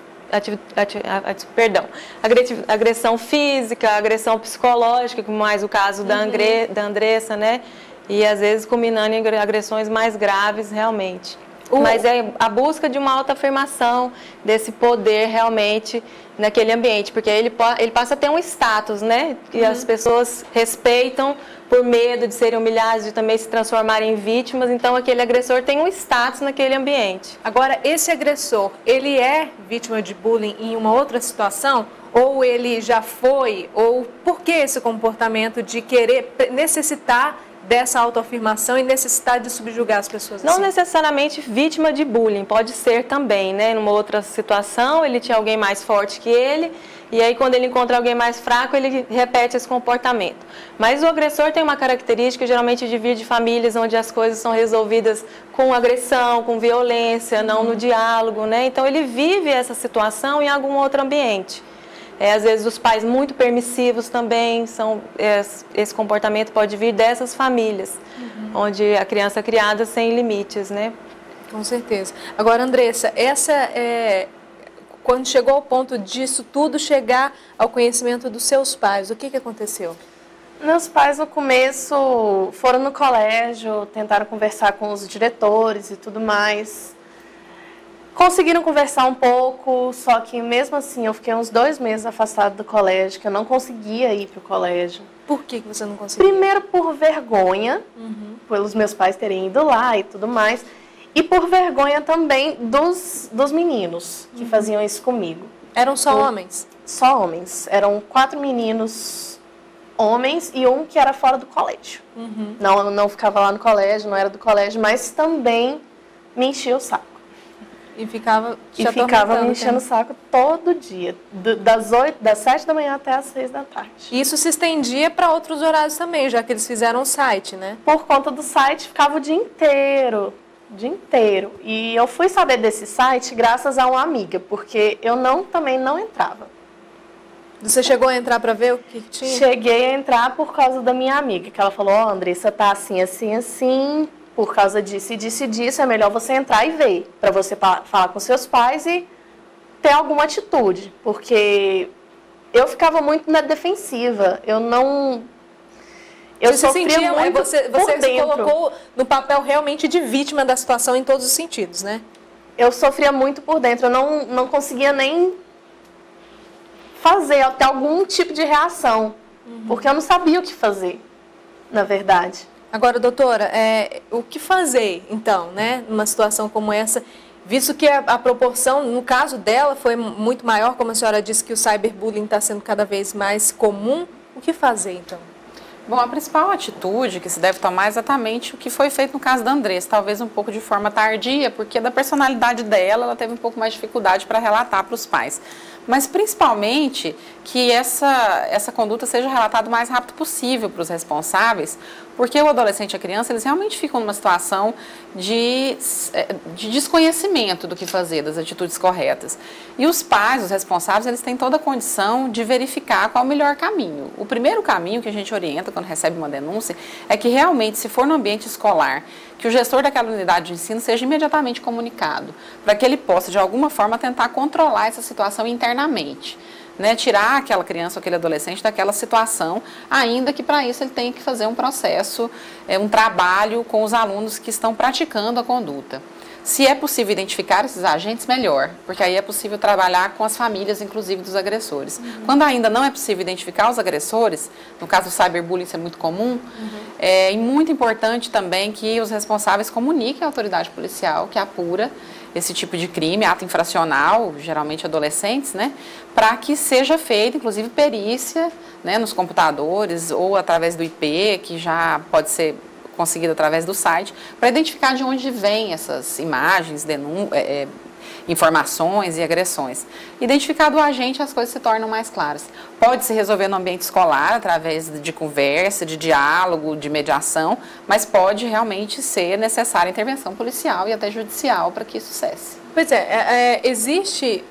agressão física, agressão psicológica, como mais o caso da Andressa, né? E às vezes culminando em agressões mais graves realmente. Mas é a busca de uma autoafirmação, desse poder realmente naquele ambiente, porque ele passa a ter um status, né? Que as pessoas respeitam por medo de serem humilhadas, de também se transformarem em vítimas, então aquele agressor tem um status naquele ambiente. Agora, esse agressor, ele é vítima de bullying em uma outra situação? Ou ele já foi? Ou por que esse comportamento de querer necessitar dessa autoafirmação e necessidade de subjugar as pessoas? Não necessariamente vítima de bullying, pode ser também, né? Numa outra situação, ele tinha alguém mais forte que ele, e aí quando ele encontra alguém mais fraco, ele repete esse comportamento. Mas o agressor tem uma característica, geralmente divide famílias onde as coisas são resolvidas com agressão, com violência, não no diálogo, né? Então ele vive essa situação em algum outro ambiente. Às vezes os pais muito permissivos também, esse comportamento pode vir dessas famílias, onde a criança é criada sem limites, né? Com certeza. Agora, Andressa, quando chegou ao ponto disso tudo chegar ao conhecimento dos seus pais, o que aconteceu? Meus pais, no começo, foram no colégio, tentaram conversar com os diretores e tudo mais. Conseguiram conversar um pouco, só que mesmo assim eu fiquei uns 2 meses afastada do colégio, que eu não conseguia ir para o colégio. Por que você não conseguia? Primeiro por vergonha, pelos meus pais terem ido lá e tudo mais, e por vergonha também dos meninos que faziam isso comigo. Eram só homens? Só homens. Eram 4 meninos homens e um que era fora do colégio. Não ficava lá no colégio, não era do colégio, mas também me enchia o saco. E ficava me enchendo o saco todo dia, das 7 da manhã até as 6 da tarde. Isso se estendia para outros horários também, já que eles fizeram o site, né? Por conta do site, ficava o dia inteiro. E eu fui saber desse site graças a uma amiga, porque eu também não entrava. Você chegou a entrar para ver o que tinha? Cheguei a entrar por causa da minha amiga, que ela falou, Andressa, tá assim, assim, assim, por causa disso e disso e disso, é melhor você entrar e ver, para você falar com seus pais e ter alguma atitude, porque eu ficava muito na defensiva, eu sofria muito você se colocou no papel realmente de vítima da situação em todos os sentidos, né? Eu sofria muito por dentro, eu não conseguia nem fazer, ter algum tipo de reação, porque eu não sabia o que fazer, na verdade. Agora, doutora, o que fazer, então, né, numa situação como essa, visto que a proporção, no caso dela, foi muito maior, como a senhora disse que o cyberbullying está sendo cada vez mais comum, o que fazer, então? Bom, a principal atitude que se deve tomar é exatamente o que foi feito no caso da Andressa, talvez um pouco de forma tardia, porque da personalidade dela, ela teve um pouco mais de dificuldade para relatar para os pais. Mas principalmente que essa conduta seja relatada o mais rápido possível para os responsáveis, porque o adolescente e a criança, eles realmente ficam numa situação de desconhecimento do que fazer, das atitudes corretas. E os pais, os responsáveis, eles têm toda a condição de verificar qual é o melhor caminho. O primeiro caminho que a gente orienta quando recebe uma denúncia é que realmente, se for no ambiente escolar, que o gestor daquela unidade de ensino seja imediatamente comunicado, para que ele possa, de alguma forma, tentar controlar essa situação internamente. Né, tirar aquela criança ou aquele adolescente daquela situação, ainda que para isso ele tenha que fazer um processo, um trabalho com os alunos que estão praticando a conduta. Se é possível identificar esses agentes, melhor, porque aí é possível trabalhar com as famílias, inclusive, dos agressores. Quando ainda não é possível identificar os agressores, no caso do cyberbullying isso é muito comum, é muito importante também que os responsáveis comuniquem à autoridade policial que apura esse tipo de crime, ato infracional, geralmente adolescentes, né, para que seja feita, inclusive, perícia, né, nos computadores ou através do IP, que já pode ser conseguido através do site, para identificar de onde vêm essas imagens, informações e agressões. Identificado o agente, as coisas se tornam mais claras. Pode se resolver no ambiente escolar, através de conversa, de diálogo, de mediação, mas pode realmente ser necessária intervenção policial e até judicial para que isso cesse. Pois existe,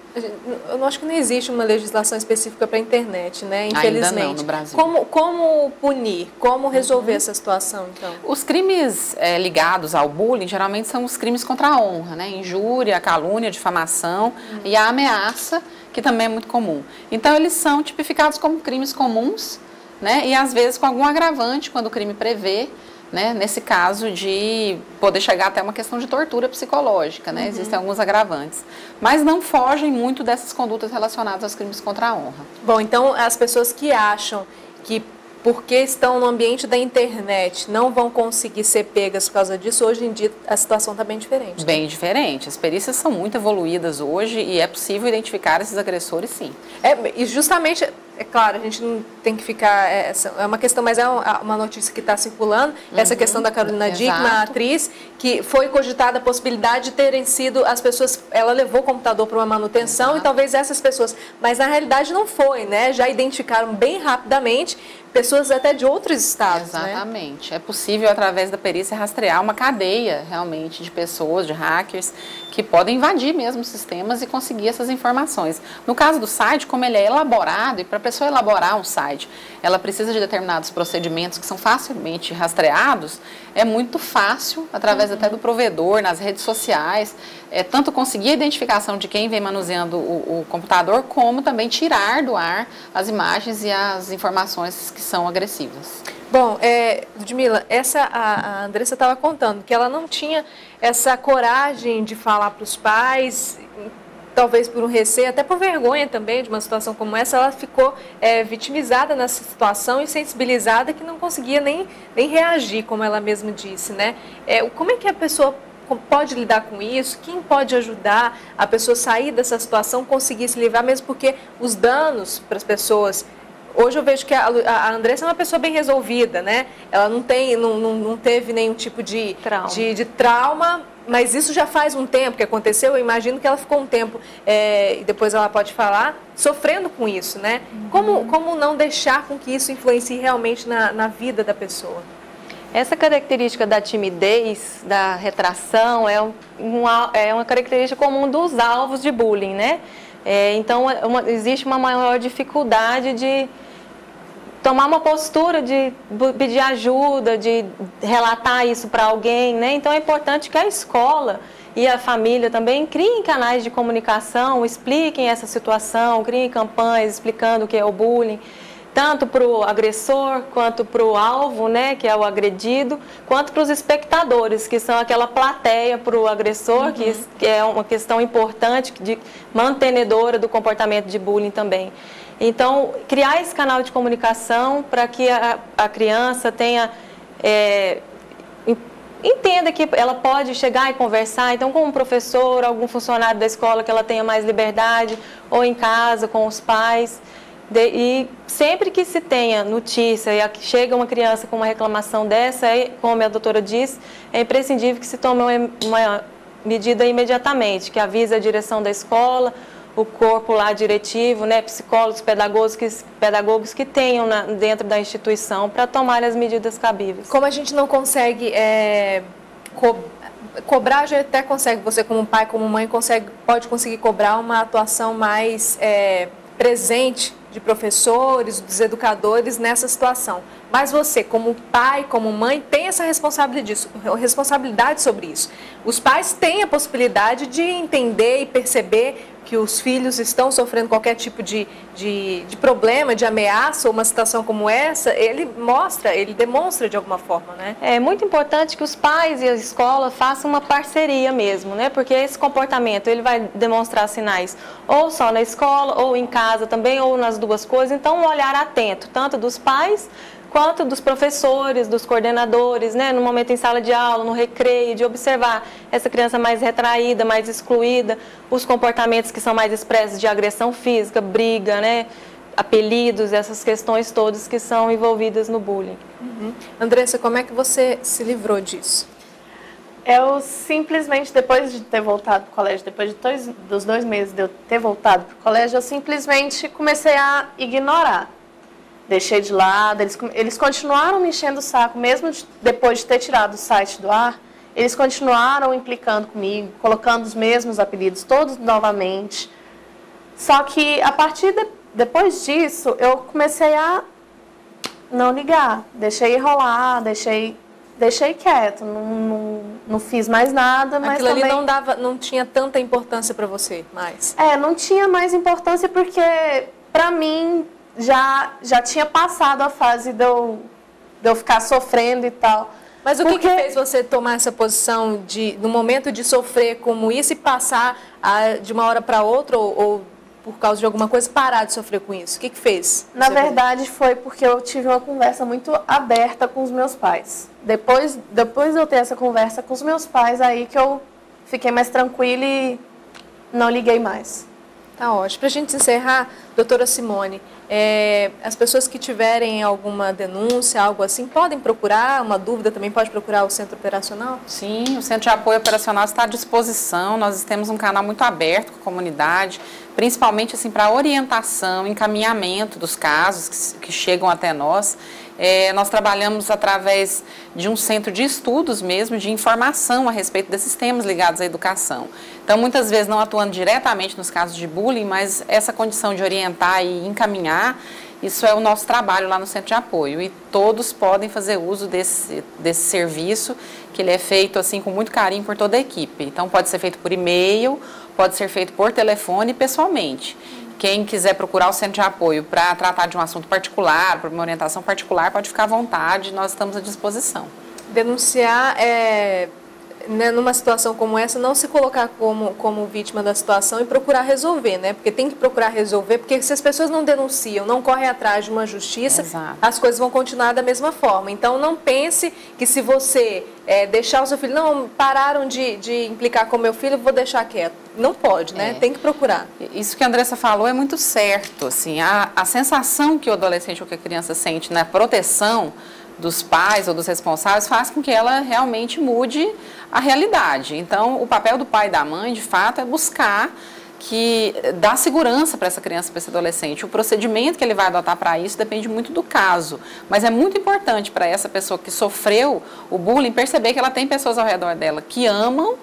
eu acho que não existe uma legislação específica para a internet, né? Infelizmente. Ainda não, no Brasil. Como punir? Como resolver essa situação, então? Os crimes ligados ao bullying, geralmente são os crimes contra a honra, né? Injúria, calúnia, difamação e a ameaça, que também é muito comum. Então, eles são tipificados como crimes comuns, né? E às vezes com algum agravante, quando o crime prevê, né, nesse caso de poder chegar até uma questão de tortura psicológica, né? Existem alguns agravantes, mas não fogem muito dessas condutas relacionadas aos crimes contra a honra. Bom, então as pessoas que acham que porque estão no ambiente da internet não vão conseguir ser pegas por causa disso, hoje em dia a situação está bem diferente. Bem diferente, as perícias são muito evoluídas hoje e é possível identificar esses agressores, sim. E justamente, é claro, a gente não tem que ficar, é uma questão, mas é uma notícia que está circulando, essa questão da Carolina Dickmann, a atriz, que foi cogitada a possibilidade de terem sido as pessoas, ela levou o computador para uma manutenção e talvez essas pessoas, mas na realidade não foi, né? Já identificaram bem rapidamente pessoas até de outros estados. Exatamente. Né? É possível, através da perícia, rastrear uma cadeia realmente de pessoas, de hackers, que podem invadir mesmo os sistemas e conseguir essas informações. No caso do site, como ele é elaborado, e para a pessoa elaborar um site, ela precisa de determinados procedimentos que são facilmente rastreados, é muito fácil, através até do provedor, nas redes sociais, tanto conseguir a identificação de quem vem manuseando o computador, como também tirar do ar as imagens e as informações que são agressivas. Bom, Ludmila, a Andressa estava contando que ela não tinha essa coragem de falar para os pais, talvez por um receio, até por vergonha também de uma situação como essa, ela ficou vitimizada nessa situação e sensibilizada que não conseguia nem reagir, como ela mesma disse, né? Como é que a pessoa pode lidar com isso? Quem pode ajudar a pessoa a sair dessa situação, conseguir se livrar, mesmo porque os danos para as pessoas... Hoje eu vejo que a Andressa é uma pessoa bem resolvida, né? Ela não teve nenhum tipo de trauma Mas isso já faz um tempo que aconteceu, eu imagino que ela ficou um tempo, e depois ela pode falar, sofrendo com isso, né? Como não deixar com que isso influencie realmente na vida da pessoa? Essa característica da timidez, da retração, é uma característica comum dos alvos de bullying, né? Então, existe uma maior dificuldade de tomar uma postura, de pedir ajuda, de relatar isso para alguém, né? Então, é importante que a escola e a família também criem canais de comunicação, expliquem essa situação, criem campanhas explicando o que é o bullying, tanto para o agressor, quanto para o alvo, né, que é o agredido, quanto para os espectadores, que são aquela plateia para o agressor, que é uma questão importante, mantenedora do comportamento de bullying também. Então, criar esse canal de comunicação para que a criança tenha, entenda que ela pode chegar e conversar, então com um professor, algum funcionário da escola que ela tenha mais liberdade, ou em casa com os pais. E sempre que se tenha notícia e chega uma criança com uma reclamação dessa, como a doutora disse, é imprescindível que se tome uma medida imediatamente, que avise a direção da escola, o corpo lá diretivo, né, psicólogos, pedagogos que tenham dentro da instituição para tomar as medidas cabíveis. Como a gente não consegue cobrar, a gente até consegue, você como pai, como mãe, pode conseguir cobrar uma atuação mais presente de professores, dos educadores nessa situação. Mas você, como pai, como mãe, tem essa responsabilidade sobre isso. Os pais têm a possibilidade de entender e perceber que os filhos estão sofrendo qualquer tipo de problema, de ameaça ou uma situação como essa, ele demonstra de alguma forma, né? É muito importante que os pais e a escola façam uma parceria mesmo, né? Porque esse comportamento, ele vai demonstrar sinais ou só na escola, ou em casa também, ou nas duas coisas. Então, um olhar atento, tanto dos pais quanto dos professores, dos coordenadores, né, no momento em sala de aula, no recreio, de observar essa criança mais retraída, mais excluída, os comportamentos que são mais expressos de agressão física, briga, né, apelidos, essas questões todas que são envolvidas no bullying. Andressa, como é que você se livrou disso? Eu simplesmente, depois de ter voltado para o colégio, depois dos 2 meses de eu ter voltado para o colégio, eu simplesmente comecei a ignorar. Deixei de lado, eles continuaram me enchendo o saco, mesmo depois de ter tirado o site do ar, eles continuaram implicando comigo, colocando os mesmos apelidos, todos novamente. Só que, a partir depois disso, eu comecei a não ligar, deixei rolar, deixei quieto, não fiz mais nada, mas aquilo também... ali não tinha tanta importância para você mais? Não tinha mais importância porque, para mim, já tinha passado a fase de eu ficar sofrendo e tal. Mas o que fez você tomar essa posição no momento de sofrer como isso e passar de uma hora para outra ou por causa de alguma coisa, parar de sofrer com isso? O que fez? Na verdade, foi porque eu tive uma conversa muito aberta com os meus pais. Depois de eu ter essa conversa com os meus pais, aí que eu fiquei mais tranquila e não liguei mais. Tá ótimo. Para a gente encerrar, doutora Simone, as pessoas que tiverem alguma denúncia, algo assim, podem procurar, uma dúvida também pode procurar o Centro Operacional? Sim, o Centro de Apoio Operacional está à disposição, nós temos um canal muito aberto com a comunidade, principalmente assim, para orientação, encaminhamento dos casos que chegam até nós. Nós trabalhamos através de um centro de estudos mesmo, de informação a respeito desses temas ligados à educação. Então, muitas vezes não atuando diretamente nos casos de bullying, mas essa condição de orientar e encaminhar, isso é o nosso trabalho lá no Centro de Apoio. E todos podem fazer uso desse serviço, que ele é feito assim com muito carinho por toda a equipe. Então, pode ser feito por e-mail, pode ser feito por telefone e pessoalmente. Quem quiser procurar o Centro de Apoio para tratar de um assunto particular, por uma orientação particular, pode ficar à vontade, nós estamos à disposição. Denunciar, numa situação como essa, não se colocar como vítima da situação e procurar resolver, né? Porque tem que procurar resolver, porque se as pessoas não denunciam, não correm atrás de uma justiça, exato, as coisas vão continuar da mesma forma. Então, não pense que se você deixar o seu filho, não, pararam de implicar com o meu filho, vou deixar quieto. Não pode, né? Tem que procurar. Isso que a Andressa falou é muito certo, assim, a sensação que o adolescente ou que a criança sente na proteção dos pais ou dos responsáveis faz com que ela realmente mude a realidade. Então, o papel do pai e da mãe, de fato, é buscar dar segurança para essa criança, para esse adolescente. O procedimento que ele vai adotar para isso depende muito do caso, mas é muito importante para essa pessoa que sofreu o bullying perceber que ela tem pessoas ao redor dela que amam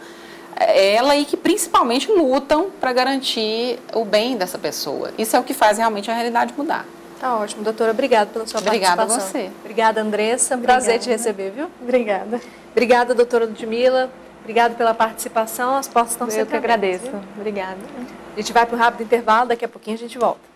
ela e que principalmente lutam para garantir o bem dessa pessoa. Isso é o que faz realmente a realidade mudar. Tá ótimo, doutora. Obrigada pela sua participação. Obrigada a você. Obrigada, Andressa. Prazer te receber, viu? Obrigada. Obrigada, doutora Ludmila. Obrigada pela participação. As portas estão sempre Eu que agradeço. Viu? Obrigada. A gente vai para um rápido intervalo. Daqui a pouquinho a gente volta.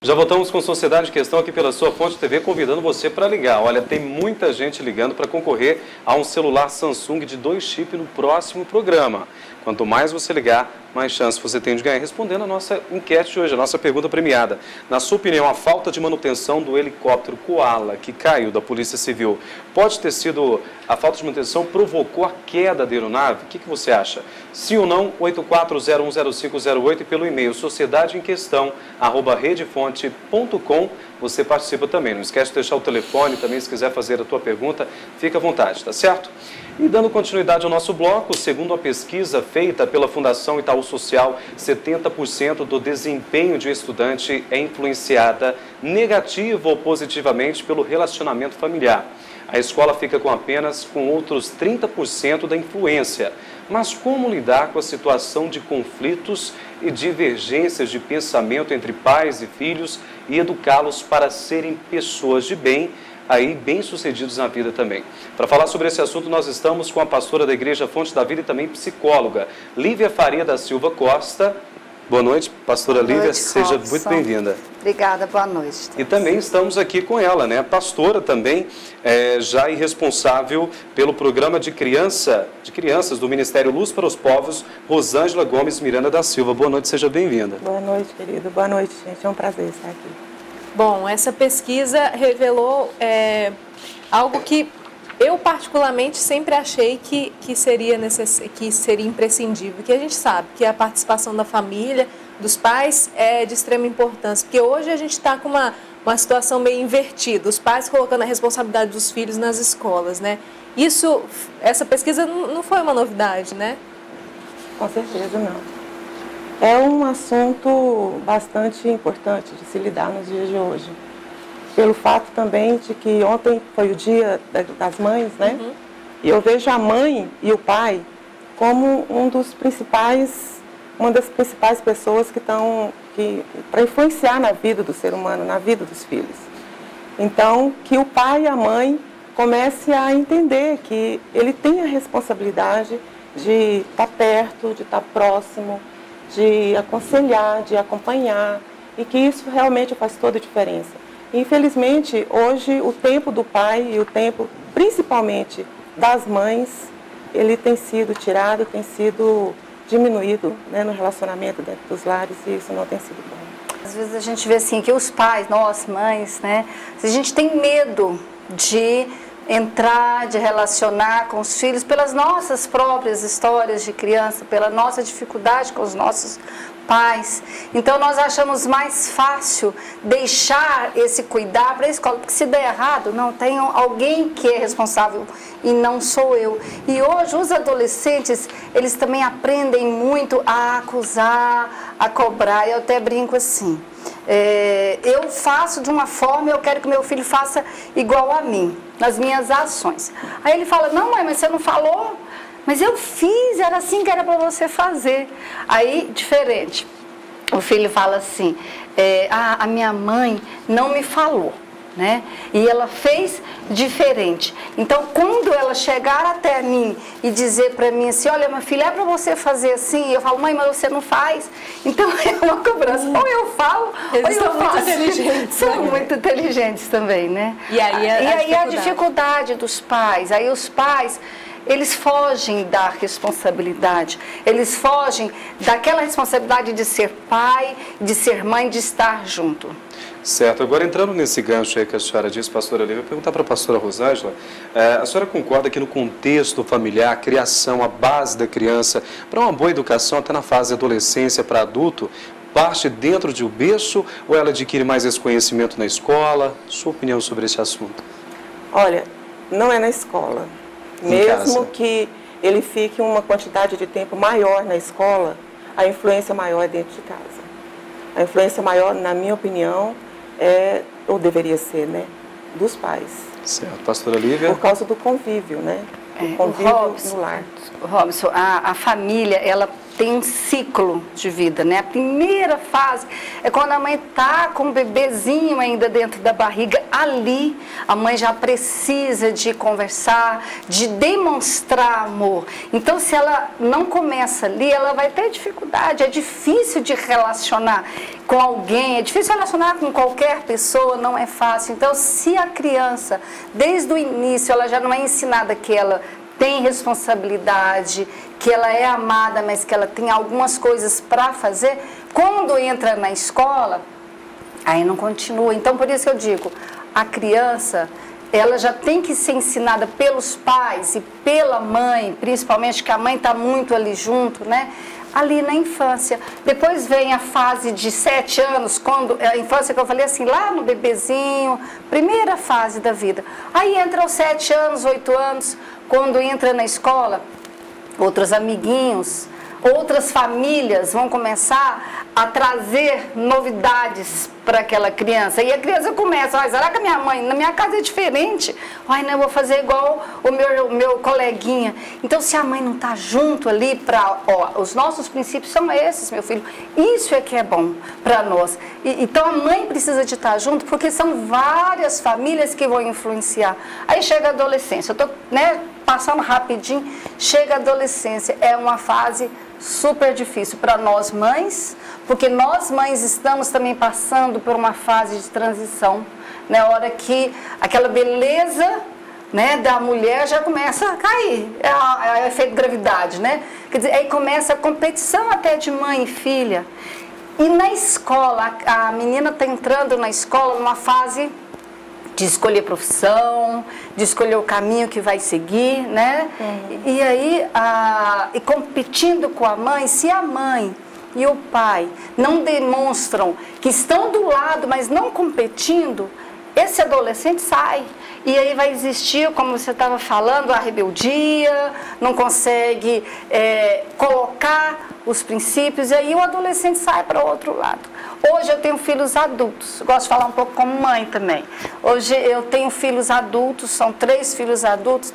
Já voltamos com Sociedade em Questão aqui pela sua Fonte TV, convidando você para ligar. Olha, tem muita gente ligando para concorrer a um celular Samsung de 2 chips no próximo programa. Quanto mais você ligar, mais chance você tem de ganhar. Respondendo a nossa enquete de hoje, a nossa pergunta premiada. Na sua opinião, a falta de manutenção do helicóptero Koala, que caiu da Polícia Civil, pode ter sido a falta de manutenção provocou a queda da aeronave? O que você acha? Sim ou não? 84010508 e pelo e-mail sociedadeemquestão@redefonte.com. Você participa também. Não esquece de deixar o telefone também, se quiser fazer a tua pergunta, fica à vontade, tá certo? E dando continuidade ao nosso bloco, segundo a pesquisa feita pela Fundação Itaú Social, 70% do desempenho de um estudante é influenciada negativa ou positivamente pelo relacionamento familiar. A escola fica com apenas com outros 30% da influência. Mas como lidar com a situação de conflitos e divergências de pensamento entre pais e filhos e educá-los para serem pessoas de bem, aí bem-sucedidos na vida também? Para falar sobre esse assunto, nós estamos com a pastora da Igreja Fonte da Vida e também psicóloga, Lívia Faria da Silva Costa. Boa noite, pastora Lívia, seja muito bem-vinda. Obrigada, boa noite. E também estamos aqui com ela, né? Pastora também, já responsável pelo programa de crianças do Ministério Luz para os Povos, Rosângela Gomes Miranda da Silva. Boa noite, seja bem-vinda. Boa noite, querido. Boa noite, gente. É um prazer estar aqui. Bom, essa pesquisa revelou algo que eu particularmente sempre achei que seria imprescindível, que a gente sabe que a participação da família, dos pais é de extrema importância, porque hoje a gente está com uma situação meio invertida, os pais colocando a responsabilidade dos filhos nas escolas, né? Essa pesquisa não foi uma novidade, né? Com certeza não. É um assunto bastante importante de se lidar nos dias de hoje. Pelo fato também de que ontem foi o dia das mães, né? Uhum. E eu vejo a mãe e o pai como uma das principais pessoas que estão para influenciar na vida do ser humano, na vida dos filhos. Então, que o pai e a mãe comecem a entender que ele tem a responsabilidade de estar perto, de estar próximo, de aconselhar, de acompanhar, e que isso realmente faz toda a diferença. Infelizmente, hoje, o tempo do pai e o tempo, principalmente, das mães, ele tem sido tirado, tem sido diminuído, né, no relacionamento dentro dos lares, e isso não tem sido bom. Às vezes a gente vê assim, que os pais, nós, mães, né, a gente tem medo de entrar, de relacionar com os filhos pelas nossas próprias histórias de criança, pela nossa dificuldade com os nossos pais. Então nós achamos mais fácil deixar esse cuidar para a escola, porque se der errado, não, tem alguém que é responsável e não sou eu. E hoje os adolescentes, eles também aprendem muito a acusar, a cobrar. Eu até brinco assim, eu faço de uma forma, eu quero que meu filho faça igual a mim, nas minhas ações. Aí ele fala, não mãe, mas você não falou? Mas eu fiz, era assim que era para você fazer. Aí, diferente, o filho fala assim, a minha mãe não me falou, né? E ela fez diferente. Então, quando ela chegar até mim e dizer para mim assim, olha, minha filha, é para você fazer assim, eu falo, mãe, mas você não faz. Então, é uma cobrança. Ou eu falo, eles ou eu são muito faço. inteligentes. São muito inteligentes também, né? E aí a dificuldade dos pais. Aí os pais, eles fogem da responsabilidade, eles fogem daquela responsabilidade de ser pai, de ser mãe, de estar junto. Certo. Agora, entrando nesse gancho aí que a senhora disse, pastora Lívia, eu vou perguntar para a pastora Rosângela, a senhora concorda que no contexto familiar, a criação, a base da criança, para uma boa educação, até na fase de adolescência para adulto, parte dentro de um berço ou ela adquire mais esse conhecimento na escola? Sua opinião sobre esse assunto? Olha, não é na escola. Mesmo que ele fique uma quantidade de tempo maior na escola, a influência maior é dentro de casa. A influência maior, na minha opinião, ou deveria ser, né, dos pais. Certo. Pastora Lívia? Por causa do convívio, né? O convívio no lar. Robson, a família, ela tem um ciclo de vida, né? A primeira fase é quando a mãe está com o bebezinho ainda dentro da barriga. Ali, a mãe já precisa de conversar, de demonstrar amor. Então, se ela não começa ali, ela vai ter dificuldade. É difícil de relacionar com alguém, é difícil relacionar com qualquer pessoa, não é fácil. Então, se a criança, desde o início, ela já não é ensinada que ela tem responsabilidade, que ela é amada, mas que ela tem algumas coisas para fazer, quando entra na escola, aí não continua. Então, por isso que eu digo, a criança, ela já tem que ser ensinada pelos pais e pela mãe, principalmente que a mãe está muito ali junto, né? Ali na infância. Depois vem a fase de 7 anos, quando a infância que eu falei assim, lá no bebezinho, primeira fase da vida. Aí entra aos 7 anos, 8 anos, quando entra na escola, outros amiguinhos, outras famílias vão começar a trazer novidades para aquela criança. E a criança começa, será que a minha mãe, na minha casa é diferente? Ai, não, eu vou fazer igual o meu coleguinha. Então, se a mãe não está junto ali, os nossos princípios são esses, meu filho. Isso é que é bom para nós. Então, a mãe precisa de estar junto, porque são várias famílias que vão influenciar. Aí chega a adolescência, eu estou, passando rapidinho, chega a adolescência, é uma fase super difícil para nós mães, porque nós mães estamos também passando por uma fase de transição, na hora que aquela beleza, né, da mulher já começa a cair, é o efeito gravidade, né? Quer dizer, aí começa a competição até de mãe e filha. E na escola, a menina está entrando na escola numa fase de escolher profissão, de escolher o caminho que vai seguir, né? E aí, e competindo com a mãe, se a mãe e o pai não demonstram que estão do lado, mas não competindo, esse adolescente sai. E aí vai existir, como você estava falando, a rebeldia, não consegue colocar os princípios, e aí o adolescente sai para o outro lado. Hoje eu tenho filhos adultos, gosto de falar um pouco como mãe também. Hoje eu tenho filhos adultos, são 3 filhos adultos,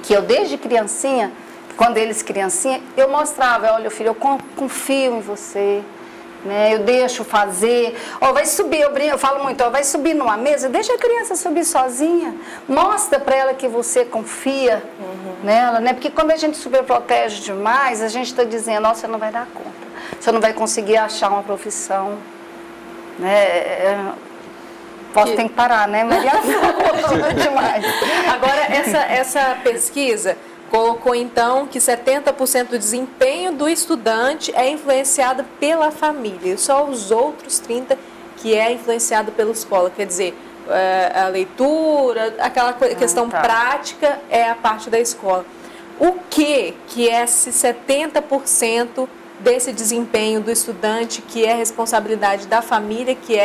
que eu desde criancinha, quando eles criancinha, eu mostrava, olha filho, eu confio em você, né? Eu deixo fazer, vai subir, eu falo muito, vai subir numa mesa, deixa a criança subir sozinha, mostra para ela que você confia nela, né? Porque quando a gente superprotege demais, a gente está dizendo, nossa, você não vai dar conta, você não vai conseguir achar uma profissão, né? Tem que parar, né, Maria? Demais. Agora, essa pesquisa colocou, então, que 70% do desempenho do estudante é influenciado pela família, e só os outros 30% que é influenciado pela escola. Quer dizer, a leitura, aquela questão prática é a parte da escola. O que é esse 70% desse desempenho do estudante, que é responsabilidade da família, que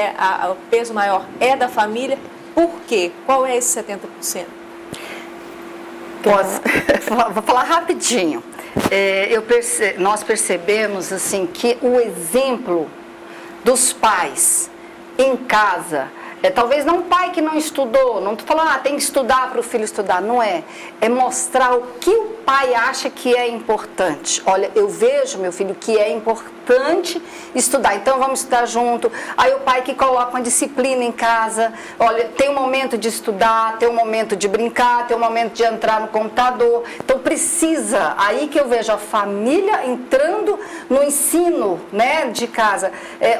o peso maior é da família? Por quê? Qual é esse 70%? Vou falar rapidinho. Nós percebemos assim, que o exemplo dos pais em casa, talvez não um pai que não estudou, não estou falando, tem que estudar para o filho estudar, não é. É mostrar o que o pai acha que é importante. Olha, eu vejo, meu filho, que é importante estudar, então vamos estudar junto. Aí o pai que coloca uma disciplina em casa, olha, tem um momento de estudar, tem um momento de brincar, tem um momento de entrar no computador. Então precisa, aí que eu vejo a família entrando no ensino, né, de casa.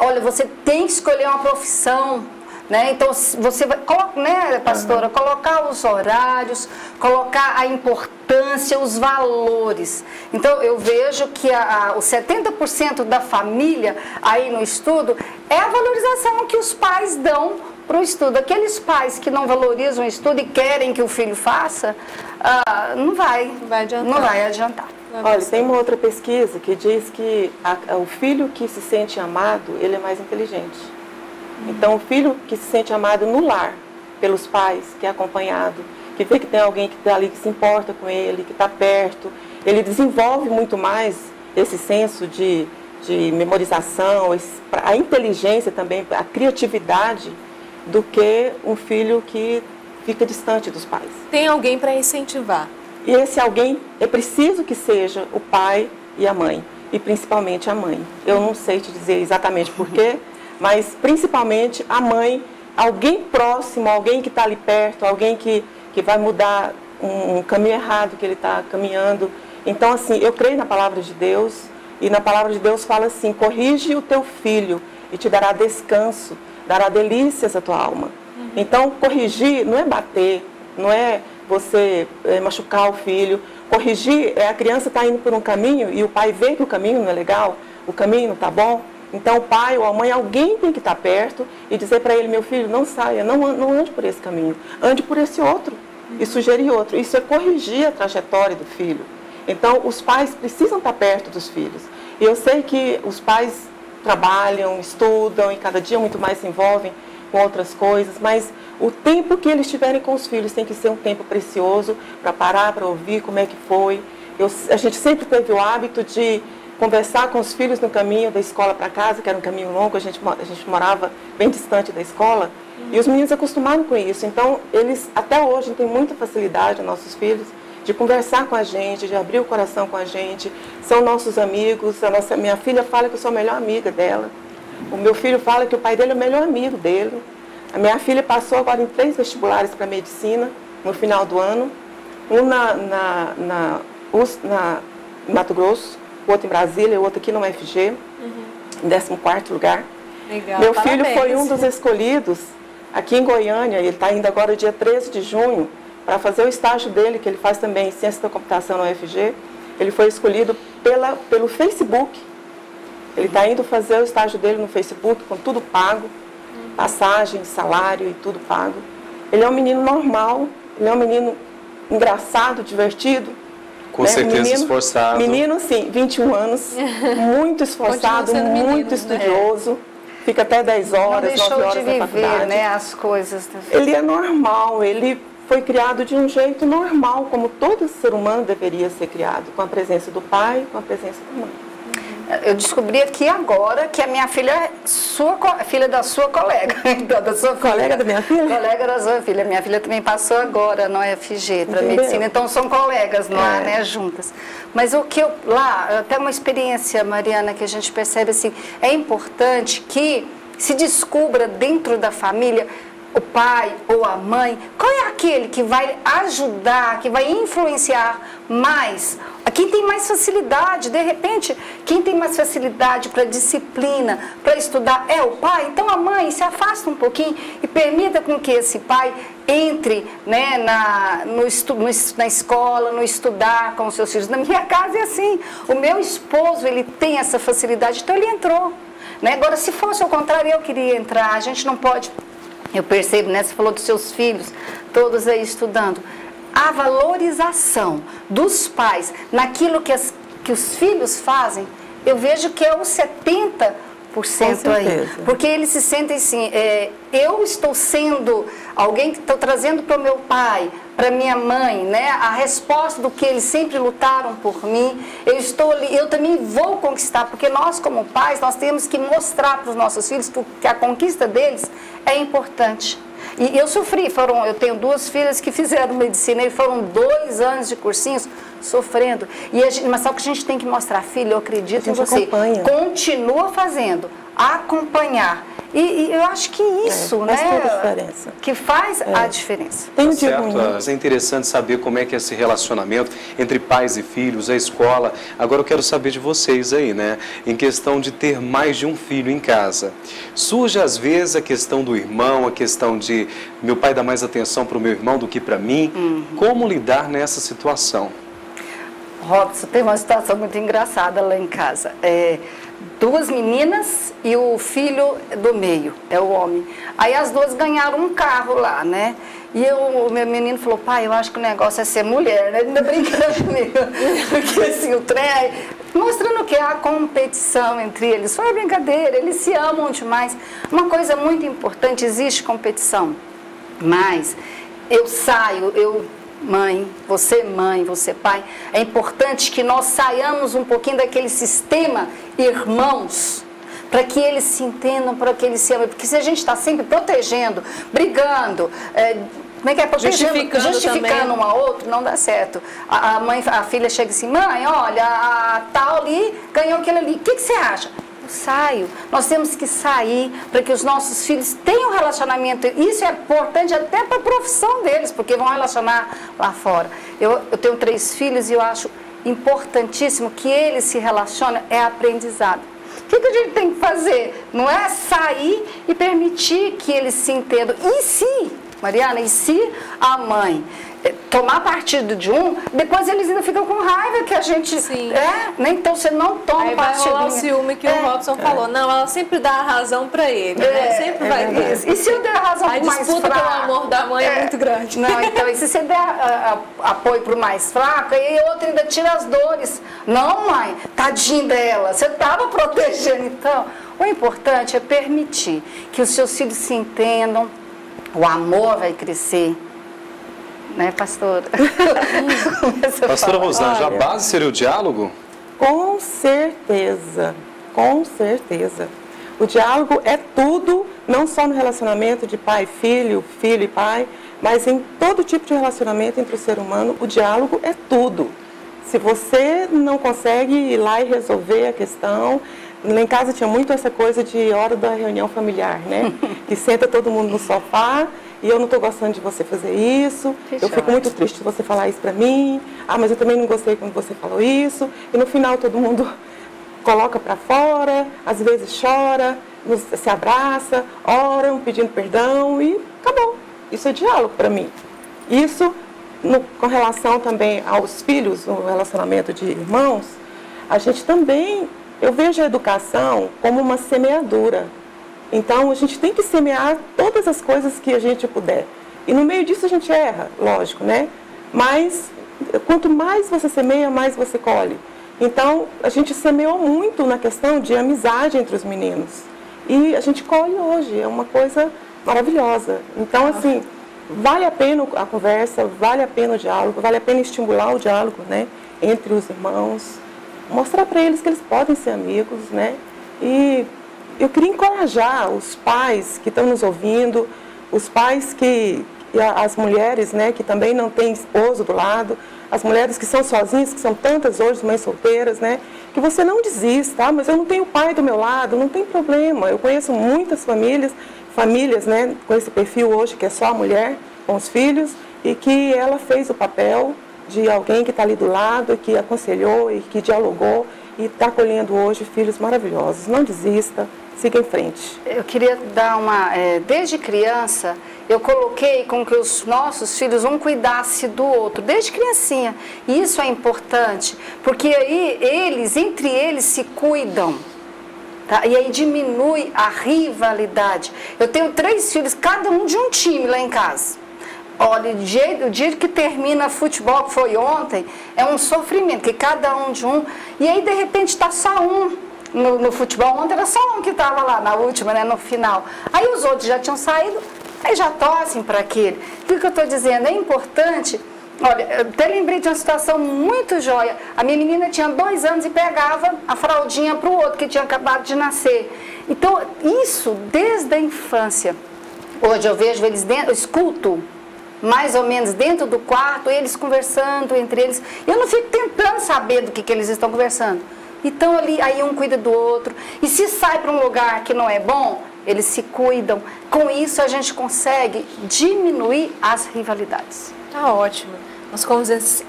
Olha, você tem que escolher uma profissão. né? Então, você vai, né, pastora, colocar os horários, colocar a importância, os valores. Então, eu vejo que os 70% da família aí no estudo é a valorização que os pais dão para o estudo. Aqueles pais que não valorizam o estudo e querem que o filho faça, não vai adiantar. Olha, tem uma outra pesquisa que diz que o filho que se sente amado, ele é mais inteligente. Então, o filho que se sente amado no lar, pelos pais, que é acompanhado, que vê que tem alguém que está ali, que se importa com ele, que está perto, ele desenvolve muito mais esse senso de memorização, a inteligência também, a criatividade, do que um filho que fica distante dos pais. Tem alguém para incentivar. E esse alguém é preciso que seja o pai e a mãe, e principalmente a mãe. Eu não sei te dizer exatamente porquê, mas principalmente a mãe, alguém próximo, alguém que está ali perto, alguém que vai mudar um caminho errado que ele está caminhando. Então, assim, eu creio na palavra de Deus, e na palavra de Deus fala assim: corrige o teu filho e te dará descanso, dará delícias à tua alma. Então, corrigir não é bater, não é você machucar o filho. Corrigir é a criança está indo por um caminho e o pai vê que o caminho não é legal, o caminho não está bom. Então, o pai ou a mãe, alguém tem que estar perto e dizer para ele: meu filho, não saia, não ande por esse caminho, ande por esse outro, e sugerir outro. Isso é corrigir a trajetória do filho. Então, os pais precisam estar perto dos filhos. E eu sei que os pais trabalham, estudam e cada dia muito mais se envolvem com outras coisas, mas o tempo que eles tiverem com os filhos tem que ser um tempo precioso para parar, para ouvir como é que foi. A gente sempre teve o hábito de conversar com os filhos no caminho da escola para casa, que era um caminho longo, a gente morava bem distante da escola, e os meninos acostumaram com isso. Então, eles até hoje têm muita facilidade, nossos filhos, de conversar com a gente, de abrir o coração com a gente, são nossos amigos. Minha filha fala que eu sou a melhor amiga dela, o meu filho fala que o pai dele é o melhor amigo dele. A minha filha passou agora em 3 vestibulares para medicina no final do ano, um em Mato Grosso, o outro em Brasília, o outro aqui no UFG, em 14º lugar. Legal, meu parabéns. filho foi um dos escolhidos aqui em Goiânia, ele está indo agora dia 13 de junho, para fazer o estágio dele, que ele faz também em Ciência da Computação no UFG. Ele foi escolhido pelo Facebook. Ele está indo fazer o estágio dele no Facebook, com tudo pago, passagem, salário e tudo pago. Ele é um menino normal, ele é um menino engraçado, divertido. Com certeza esforçado. Menino, sim, 21 anos, muito esforçado, muito estudioso. Fica até 10 horas, 9 horas na faculdade. Não deixou de viver, né, as coisas. Ele é normal, ele foi criado de um jeito normal, como todo ser humano deveria ser criado, com a presença do pai, com a presença da mãe. Eu descobri aqui agora que a minha filha é filha da sua colega. Da sua colega da minha filha? Colega da sua filha. Minha filha também passou agora no UFG para medicina, então são colegas lá, né, juntas. Mas o que até uma experiência, Mariana, que a gente percebe assim, é importante que se descubra dentro da família o pai ou a mãe, qual é aquele que vai ajudar, que vai influenciar mais? Quem tem mais facilidade, de repente, quem tem mais facilidade para disciplina, para estudar é o pai. Então a mãe se afasta um pouquinho e permita com que esse pai entre, né, na escola, no estudar com os seus filhos. Na minha casa é assim, o meu esposo, ele tem essa facilidade, então ele entrou. Né? Agora, se fosse ao contrário, eu queria entrar, a gente não pode... Eu percebo, né? Você falou dos seus filhos, todos aí estudando. A valorização dos pais naquilo que os filhos fazem, eu vejo que é os 70% aí. Porque eles se sentem assim, eu estou sendo alguém que estou trazendo para o meu pai, para minha mãe, né, a resposta do que eles sempre lutaram por mim. Eu também vou conquistar, porque nós como pais, nós temos que mostrar para os nossos filhos que a conquista deles é importante. E eu sofri, eu tenho 2 filhas que fizeram medicina e foram 2 anos de cursinhos sofrendo. Mas só que a gente tem que mostrar, filho, eu acredito em você. Continua fazendo. acompanhar. E eu acho que isso, faz né, toda a diferença. que faz a diferença. Tem um certo, é interessante saber como é que é esse relacionamento entre pais e filhos, a escola. Agora eu quero saber de vocês aí, né, em questão de ter mais de um filho em casa. Surge às vezes a questão do irmão, a questão de meu pai dá mais atenção para o meu irmão do que para mim. Como lidar nessa situação? Robson, tem uma situação muito engraçada lá em casa. Duas meninas e o filho do meio, é o homem. Aí as duas ganharam um carro lá, né? E o meu menino falou, pai, eu acho que o negócio é ser mulher, né? Ele ainda brincando comigo. Porque assim, o trem, mostrando que há competição entre eles. Foi brincadeira, eles se amam demais. Uma coisa muito importante, existe competição. Mas eu saio, mãe, você pai, é importante que nós saiamos um pouquinho daquele sistema irmãos, para que eles se entendam, para que eles se amem, porque se a gente está sempre protegendo, brigando, como é que é? Justificando um ao outro, não dá certo. A filha chega assim, mãe, olha, a tal ali ganhou aquilo ali, o que você acha? Saio. Nós temos que sair para que os nossos filhos tenham relacionamento. Isso é importante até para a profissão deles, porque vão relacionar lá fora. Eu tenho 3 filhos e eu acho importantíssimo que eles se relacionem, é aprendizado. O que a gente tem que fazer? Não é sair e permitir que eles se entendam. E se, Mariana, e se a mãe tomar partido de um, depois eles ainda ficam com raiva que a gente... né? Então você não toma aí partido. Vai rolar o ciúme que o Robson falou. Não, ela sempre dá a razão pra ele, né? Sempre vai ter. E se eu der a razão pro mais fraco? A disputa pelo amor da mãe é muito grande. Não, então, e se você der apoio pro mais fraco, aí outro ainda tira as dores. Não, mãe, tadinha dela, você estava protegendo. Então, o importante é permitir que os seus filhos se entendam, o amor vai crescer. Né, pastora? Pastora Rosângela, a base seria o diálogo? Com certeza, com certeza. O diálogo é tudo, não só no relacionamento de pai e filho, filho e pai, mas em todo tipo de relacionamento entre o ser humano, o diálogo é tudo. Se você não consegue ir lá e resolver a questão, lá em casa tinha muito essa coisa de hora da reunião familiar, né? Que senta todo mundo no sofá e eu não estou gostando de você fazer isso, eu fico muito triste de você falar isso para mim, mas eu também não gostei quando você falou isso, e no final todo mundo coloca para fora, às vezes chora, se abraça, oram pedindo perdão e acabou. Isso é diálogo para mim. Isso, com relação também aos filhos, no relacionamento de irmãos, a gente também, eu vejo a educação como uma semeadura. Então, a gente tem que semear todas as coisas que a gente puder. E no meio disso a gente erra, lógico, né? Mas, quanto mais você semeia, mais você colhe. Então, a gente semeou muito na questão de amizade entre os meninos. E a gente colhe hoje, é uma coisa maravilhosa. Então, assim, vale a pena a conversa, vale a pena o diálogo, vale a pena estimular o diálogo, né? Entre os irmãos. Mostrar para eles que eles podem ser amigos, né? E eu queria encorajar os pais que estão nos ouvindo, os pais e as mulheres, né, que também não têm esposo do lado, as mulheres que são sozinhas, que são tantas hoje, mães solteiras, né, que você não desista, mas eu não tenho pai do meu lado, não tem problema. Eu conheço muitas famílias, né, com esse perfil hoje, que é só a mulher com os filhos, e que ela fez o papel de alguém que está ali do lado, que aconselhou e que dialogou, e está colhendo hoje filhos maravilhosos. Não desista, siga em frente. Eu queria dar desde criança, eu coloquei com que os nossos filhos um cuidasse do outro, desde criancinha. E isso é importante, porque aí entre eles se cuidam. Tá? E aí diminui a rivalidade. Eu tenho 3 filhos, cada um de um time lá em casa. Olha, o dia que termina futebol, que foi ontem, é um sofrimento, que cada um de um... E aí, de repente, está só um no futebol. Ontem era só um que estava lá, na última, né, no final. Aí os outros já tinham saído, aí já torcem para aquele. O que eu estou dizendo? É importante... Olha, eu até lembrei de uma situação muito joia. A minha menina tinha 2 anos e pegava a fraldinha para o outro, que tinha acabado de nascer. Então, isso desde a infância. Hoje eu vejo eles dentro, eu escuto... mais ou menos dentro do quarto, eles conversando entre eles. Eu não fico tentando saber do que eles estão conversando, Então aí um cuida do outro. E se sai para um lugar que não é bom, eles se cuidam. Com isso a gente consegue diminuir as rivalidades. Tá ótimo. Nós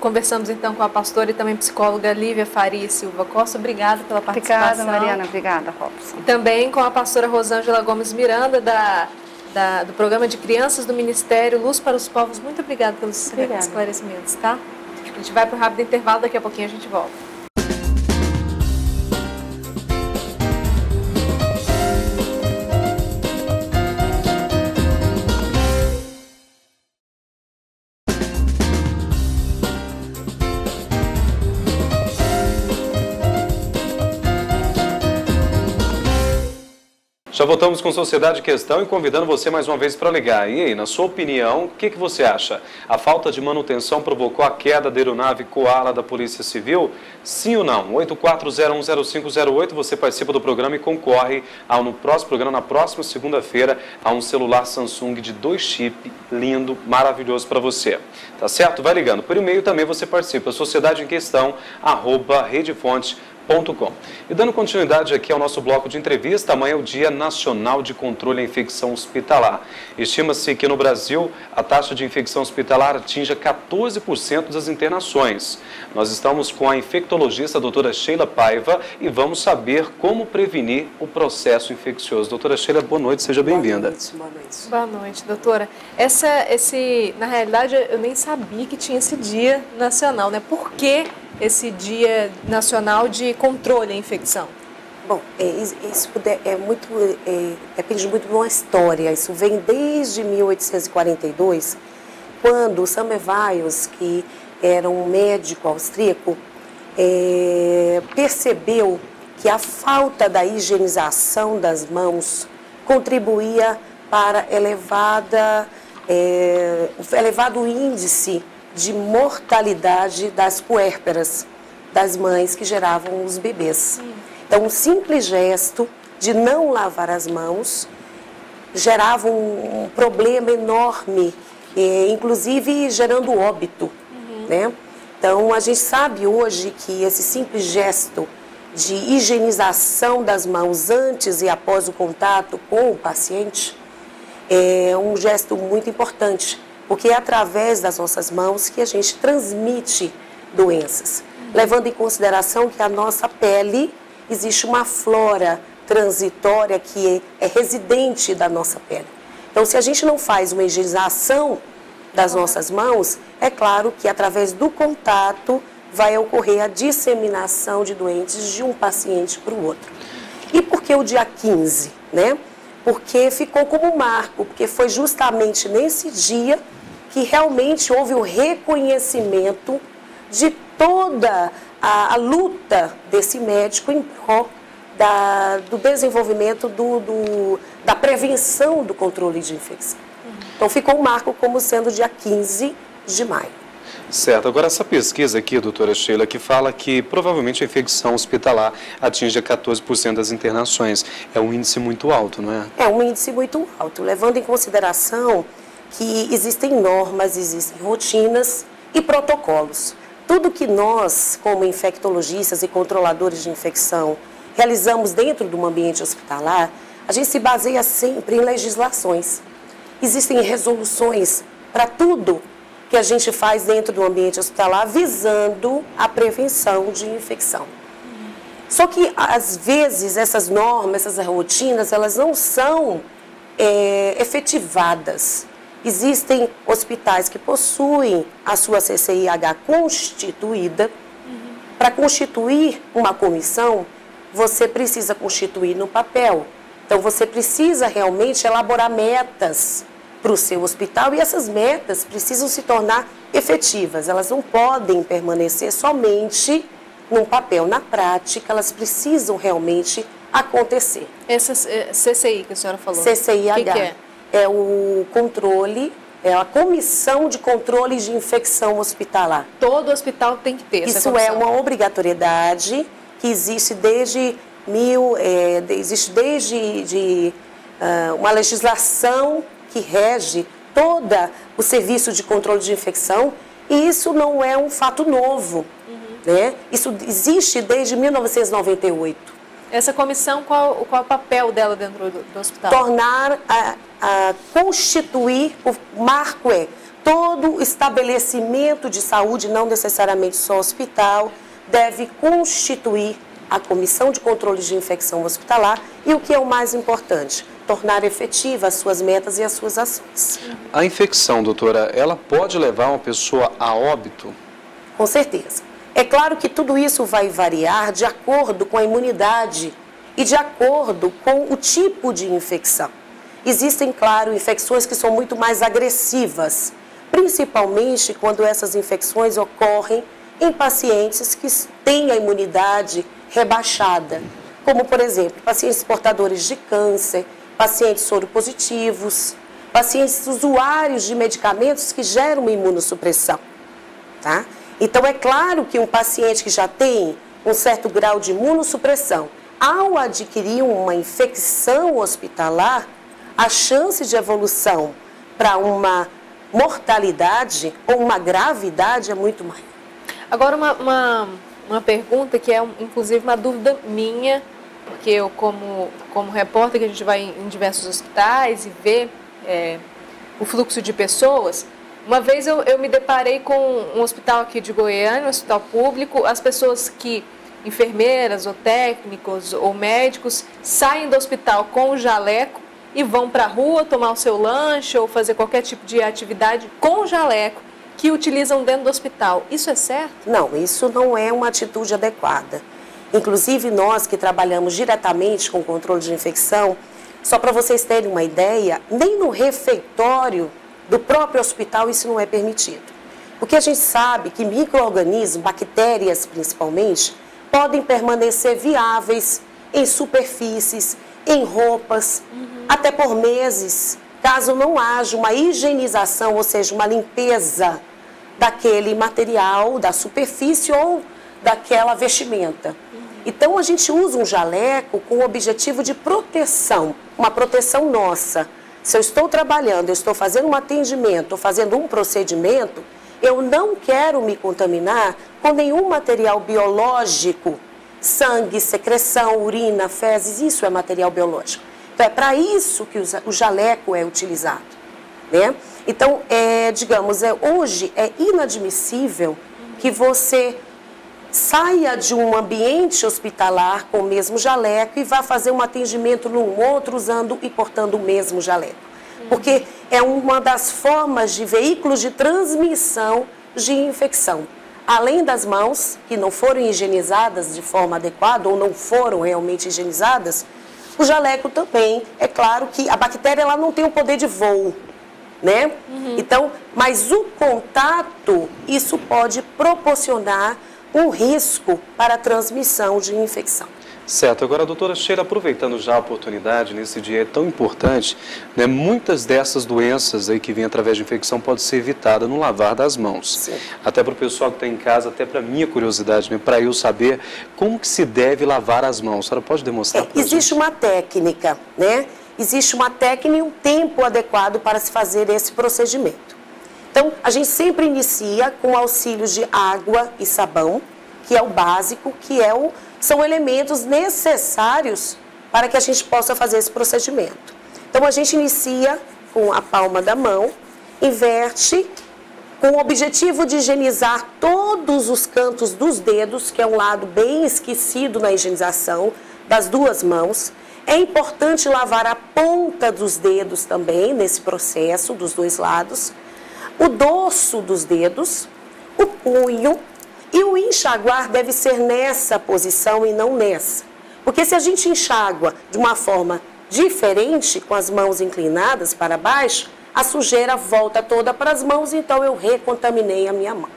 conversamos então com a pastora e também psicóloga Lívia Faria Silva Costa. Obrigada pela participação. Obrigada, Mariana. Obrigada, Robson. E também com a pastora Rosângela Gomes Miranda, do programa de crianças do Ministério Luz para os Povos. Muito obrigada pelos esclarecimentos, tá? A gente vai para um rápido intervalo, daqui a pouquinho a gente volta. Já voltamos com Sociedade em Questão e convidando você mais uma vez para ligar. E aí, na sua opinião, o que você acha? A falta de manutenção provocou a queda da aeronave Koala da Polícia Civil? Sim ou não? 84010508, você participa do programa e concorre no próximo programa, na próxima segunda-feira, a um celular Samsung de 2 chips, lindo, maravilhoso para você. Tá certo? Vai ligando. Por e-mail também você participa. Sociedade em Questão, @redefonte.com. E dando continuidade aqui ao nosso bloco de entrevista, amanhã é o Dia Nacional de Controle à Infecção Hospitalar. Estima-se que no Brasil a taxa de infecção hospitalar atinja 14% das internações. Nós estamos com a infectologista a doutora Sheila Paiva e vamos saber como prevenir o processo infeccioso. Doutora Sheila, boa noite, seja bem-vinda. Boa noite. Boa noite, doutora. Na realidade, eu nem sabia que tinha esse Dia Nacional, né? Por que esse Dia Nacional de Controle à Infecção? Bom, isso depende muito de uma história. Isso vem desde 1842, quando Semmelweis, que era um médico austríaco, percebeu que a falta da higienização das mãos contribuía para elevado índice de mortalidade das puérperas, das mães que geravam os bebês. Então, um simples gesto de não lavar as mãos gerava um problema enorme, inclusive gerando óbito, né? Então, a gente sabe hoje que esse simples gesto de higienização das mãos antes e após o contato com o paciente é um gesto muito importante, porque é através das nossas mãos que a gente transmite doenças, levando em consideração que a nossa pele, existe uma flora transitória que é residente da nossa pele. Então, se a gente não faz uma higienização das nossas mãos, é claro que através do contato vai ocorrer a disseminação de doentes de um paciente para o outro. E por que o dia 15, né? Porque ficou como marco, porque foi justamente nesse dia que realmente houve o reconhecimento de toda a luta desse médico em prol do desenvolvimento da prevenção do controle de infecção. Então ficou o marco como sendo dia 15 de maio. Certo. Agora, essa pesquisa aqui, doutora Sheila, que fala que provavelmente a infecção hospitalar atinge 14% das internações. É um índice muito alto, não é? É um índice muito alto, levando em consideração que existem normas, existem rotinas e protocolos. Tudo que nós, como infectologistas e controladores de infecção, realizamos dentro de um ambiente hospitalar, a gente se baseia sempre em legislações. Existem resoluções para tudo que a gente faz dentro do ambiente hospitalar, visando a prevenção de infecção. Só que, às vezes, essas normas, essas rotinas, elas não são efetivadas. Existem hospitais que possuem a sua CCIH constituída. Para constituir uma comissão, você precisa constituir no papel. Então, você precisa realmente elaborar metas para o seu hospital e essas metas precisam se tornar efetivas. Elas não podem permanecer somente num papel. Na prática, elas precisam realmente acontecer. Essa CCI que a senhora falou. CCIH. O que é? É o controle, é a Comissão de Controle de Infecção Hospitalar. Todo hospital tem que ter essa comissão. Isso é uma obrigatoriedade que existe desde uma legislação que rege todo o serviço de controle de infecção, e isso não é um fato novo. né? Isso existe desde 1998. Essa comissão, qual o papel dela dentro do hospital? Tornar, constituir, o marco é todo estabelecimento de saúde, não necessariamente só hospital, deve constituir a comissão de controle de infecção hospitalar e o que é o mais importante, tornar efetiva as suas metas e as suas ações. A infecção, doutora, ela pode levar uma pessoa a óbito? Com certeza. É claro que tudo isso vai variar de acordo com a imunidade e de acordo com o tipo de infecção. Existem, claro, infecções que são muito mais agressivas, principalmente quando essas infecções ocorrem em pacientes que têm a imunidade rebaixada, como, por exemplo, pacientes portadores de câncer, pacientes soropositivos, pacientes usuários de medicamentos que geram imunossupressão, tá? Então, é claro que um paciente que já tem um certo grau de imunossupressão, ao adquirir uma infecção hospitalar, a chance de evolução para uma mortalidade ou uma gravidade é muito maior. Agora, uma pergunta que é, inclusive, uma dúvida minha, porque eu, como repórter, que a gente vai em diversos hospitais e vê o fluxo de pessoas, uma vez eu me deparei com um hospital aqui de Goiânia, um hospital público, as pessoas enfermeiras ou técnicos ou médicos, saem do hospital com o jaleco e vão para a rua tomar o seu lanche ou fazer qualquer tipo de atividade com o jaleco que utilizam dentro do hospital. Isso é certo? Não, isso não é uma atitude adequada. Inclusive, nós que trabalhamos diretamente com o controle de infecção, só para vocês terem uma ideia, nem no refeitório do próprio hospital isso não é permitido. Porque a gente sabe que micro-organismos, bactérias principalmente, podem permanecer viáveis em superfícies, em roupas, até por meses, caso não haja uma higienização, ou seja, uma limpeza daquele material, da superfície ou daquela vestimenta. Então, a gente usa um jaleco com o objetivo de proteção, uma proteção nossa. Se eu estou trabalhando, eu estou fazendo um atendimento, ou fazendo um procedimento, eu não quero me contaminar com nenhum material biológico, sangue, secreção, urina, fezes, isso é material biológico. Então, é para isso que o jaleco é utilizado, né? Então, hoje é inadmissível que você saia de um ambiente hospitalar com o mesmo jaleco e vá fazer um atendimento num outro usando e portando o mesmo jaleco. Porque é uma das formas de veículos de transmissão de infecção. Além das mãos, que não foram higienizadas de forma adequada ou não foram realmente higienizadas, o jaleco também, é claro que a bactéria ela não tem o poder de voo, né? Então, mas o contato, isso pode proporcionar um risco para a transmissão de infecção. Certo. Agora, doutora Sheila, aproveitando já a oportunidade, nesse dia tão importante, né, muitas dessas doenças aí que vêm através de infecção podem ser evitadas no lavar das mãos. Sim. Até para o pessoal que está em casa, até para a minha curiosidade, né, para eu saber como que se deve lavar as mãos. A senhora pode demonstrar para a gente? Existe uma técnica, né? Existe uma técnica e um tempo adequado para se fazer esse procedimento. Então, a gente sempre inicia com auxílios de água e sabão, que é o básico, são elementos necessários para que a gente possa fazer esse procedimento. Então, a gente inicia com a palma da mão, inverte, com o objetivo de higienizar todos os cantos dos dedos, que é um lado bem esquecido na higienização das duas mãos. É importante lavar a ponta dos dedos também, nesse processo, dos dois lados. O dorso dos dedos, o punho e o enxaguar deve ser nessa posição e não nessa. Porque se a gente enxágua de uma forma diferente, com as mãos inclinadas para baixo, a sujeira volta toda para as mãos, então eu recontaminei a minha mão.